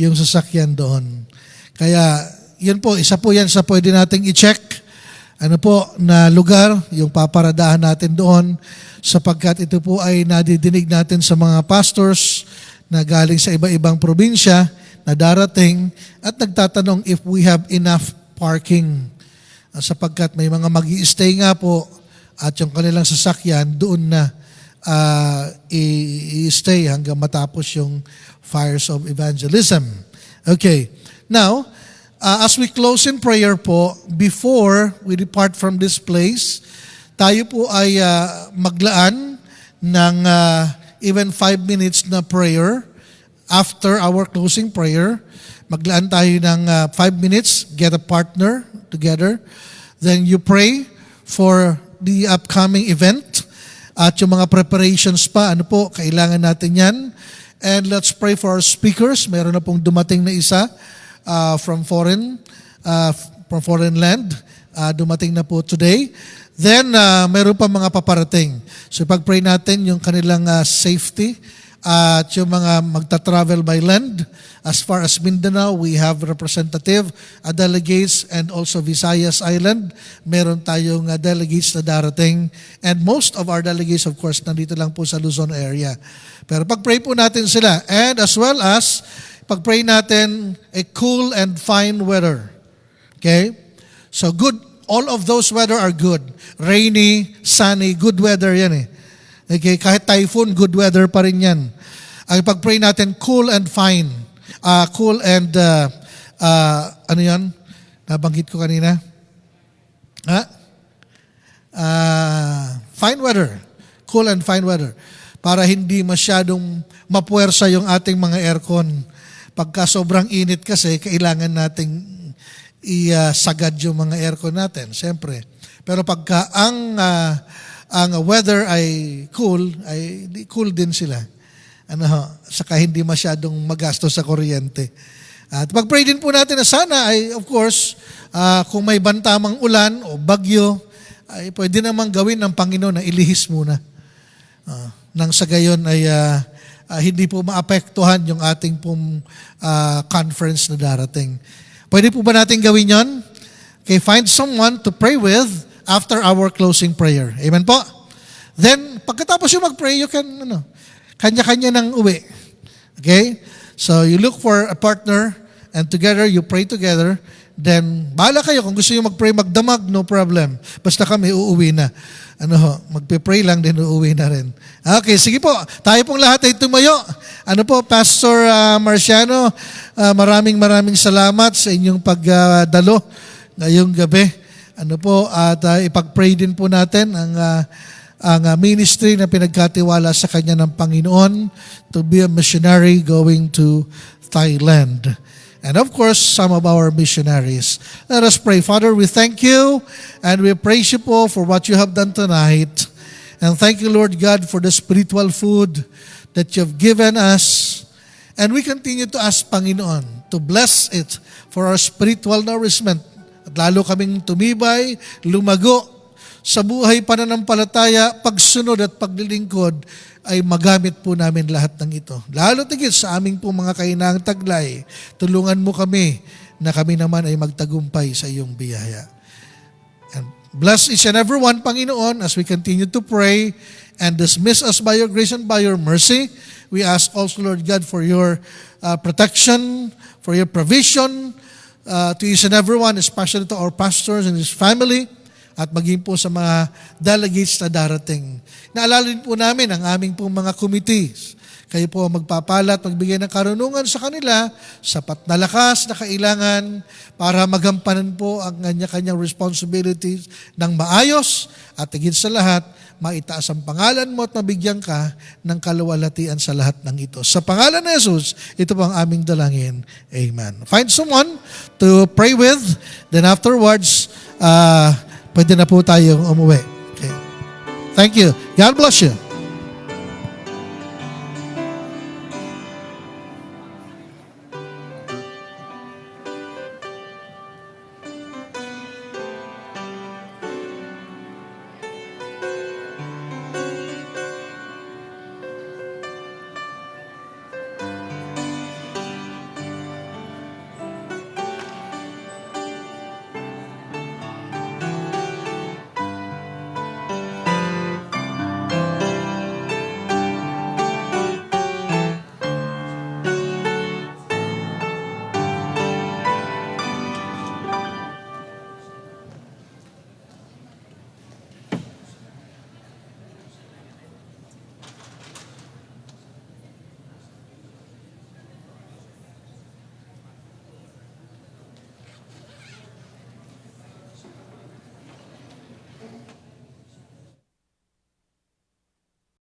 yung sasakyan doon. Kaya yun po, isa po yan sa pwede nating i-check. Na lugar, yung paparadahan natin doon, sapagkat ito po ay nadidinig natin sa mga pastors na galing sa iba-ibang probinsya na darating at nagtatanong if we have enough parking. Sapagkat may mga mag-i-stay nga po at yung kanilang sasakyan doon na i-stay hanggang matapos yung Fires of Evangelism. Okay. Now, as we close in prayer po, before we depart from this place, tayo po ay maglaan ng even 5 minutes na prayer. After our closing prayer, maglaan tayo ng 5 minutes, get a partner together. Then you pray for the upcoming event at yung mga preparations pa, ano po, kailangan natin yan. And let's pray for our speakers. Meron na pong dumating na isa from foreign land. Dumating na po today. Then, meron pa mga paparating. So, pag-pray natin yung kanilang safety at yung mga magta-travel by land. As far as Mindanao, we have representative delegates, and also Visayas Island. Meron tayong delegates na darating. And most of our delegates, of course, nandito lang po sa Luzon area. Pero pag-pray po natin sila. And as well as, pag-pray natin a cool and fine weather. Okay? So good, all of those weather are good. Rainy, sunny, good weather yan eh. Okay, kahit typhoon, good weather pa rin yan. Ang pag-pray natin, cool and fine. Cool and, ano yan? Nabanggit ko kanina. Fine weather. Cool and fine weather. Para hindi masyadong mapuwersa yung ating mga aircon. Pagka sobrang init kasi, kailangan nating isagad yung mga aircon natin, siyempre. Pero pagka ang weather ay cool din sila. Saka hindi masyadong magastos sa kuryente. At pag-pray din po natin na sana ay, of course, kung may bantamang ulan o bagyo, ay pwede namang gawin ng Panginoon na ilihis muna. Nang sa gayon ay hindi po maapektuhan yung ating pong conference na darating. Pwede po ba natin gawin yon? Okay, find someone to pray with after our closing prayer. Amen po? Then, pagkatapos yung mag-pray, you can, kanya-kanya nang uwi. Okay? So, you look for a partner and together, you pray together. Then, bahala kayo. Kung gusto nyo mag-pray, magdamag, no problem. Basta kami, uuwi na. Magpe-pray lang, din uuwi na rin. Okay, sige po. Tayo pong lahat ay tumayo. Pastor Marciano, maraming salamat sa inyong pagdalo ngayong gabi. At ipag-pray din po natin ang ministry na pinagkatiwala sa kanya ng Panginoon to be a missionary going to Thailand. And of course, some of our missionaries. Let us pray. Father, we thank you and we praise you po for what you have done tonight. And thank you, Lord God, for the spiritual food that you have given us. And we continue to ask, Panginoon, to bless it for our spiritual nourishment. At lalo kaming tumibay, lumago sa buhay pananampalataya, pagsunod at paglilingkod ay magamit po namin lahat ng ito. Lalo tigit sa aming po mga kainahang taglay, tulungan mo kami na kami naman ay magtagumpay sa iyong biyaya. And bless each and every one, Panginoon, as we continue to pray and dismiss us by your grace and by your mercy. We ask also, Lord God, for your protection, for your provision to each and every one, especially to our pastors and his family, at maging po sa mga delegates na darating. Naalala din po namin ang aming pong mga committees. Kayo po magpapala at magbigay ng karunungan sa kanila, sapat na lakas na kailangan para magampanan po ang kanya-kanyang responsibilities ng maayos at higit sa lahat, maitaas ang pangalan mo at mabigyan ka ng kaluwalhatian sa lahat ng ito. Sa pangalan ni Jesus, ito po ang aming dalangin. Amen. Find someone to pray with, then afterwards, pwede na po tayong umuwi. Okay. Thank you. God bless you.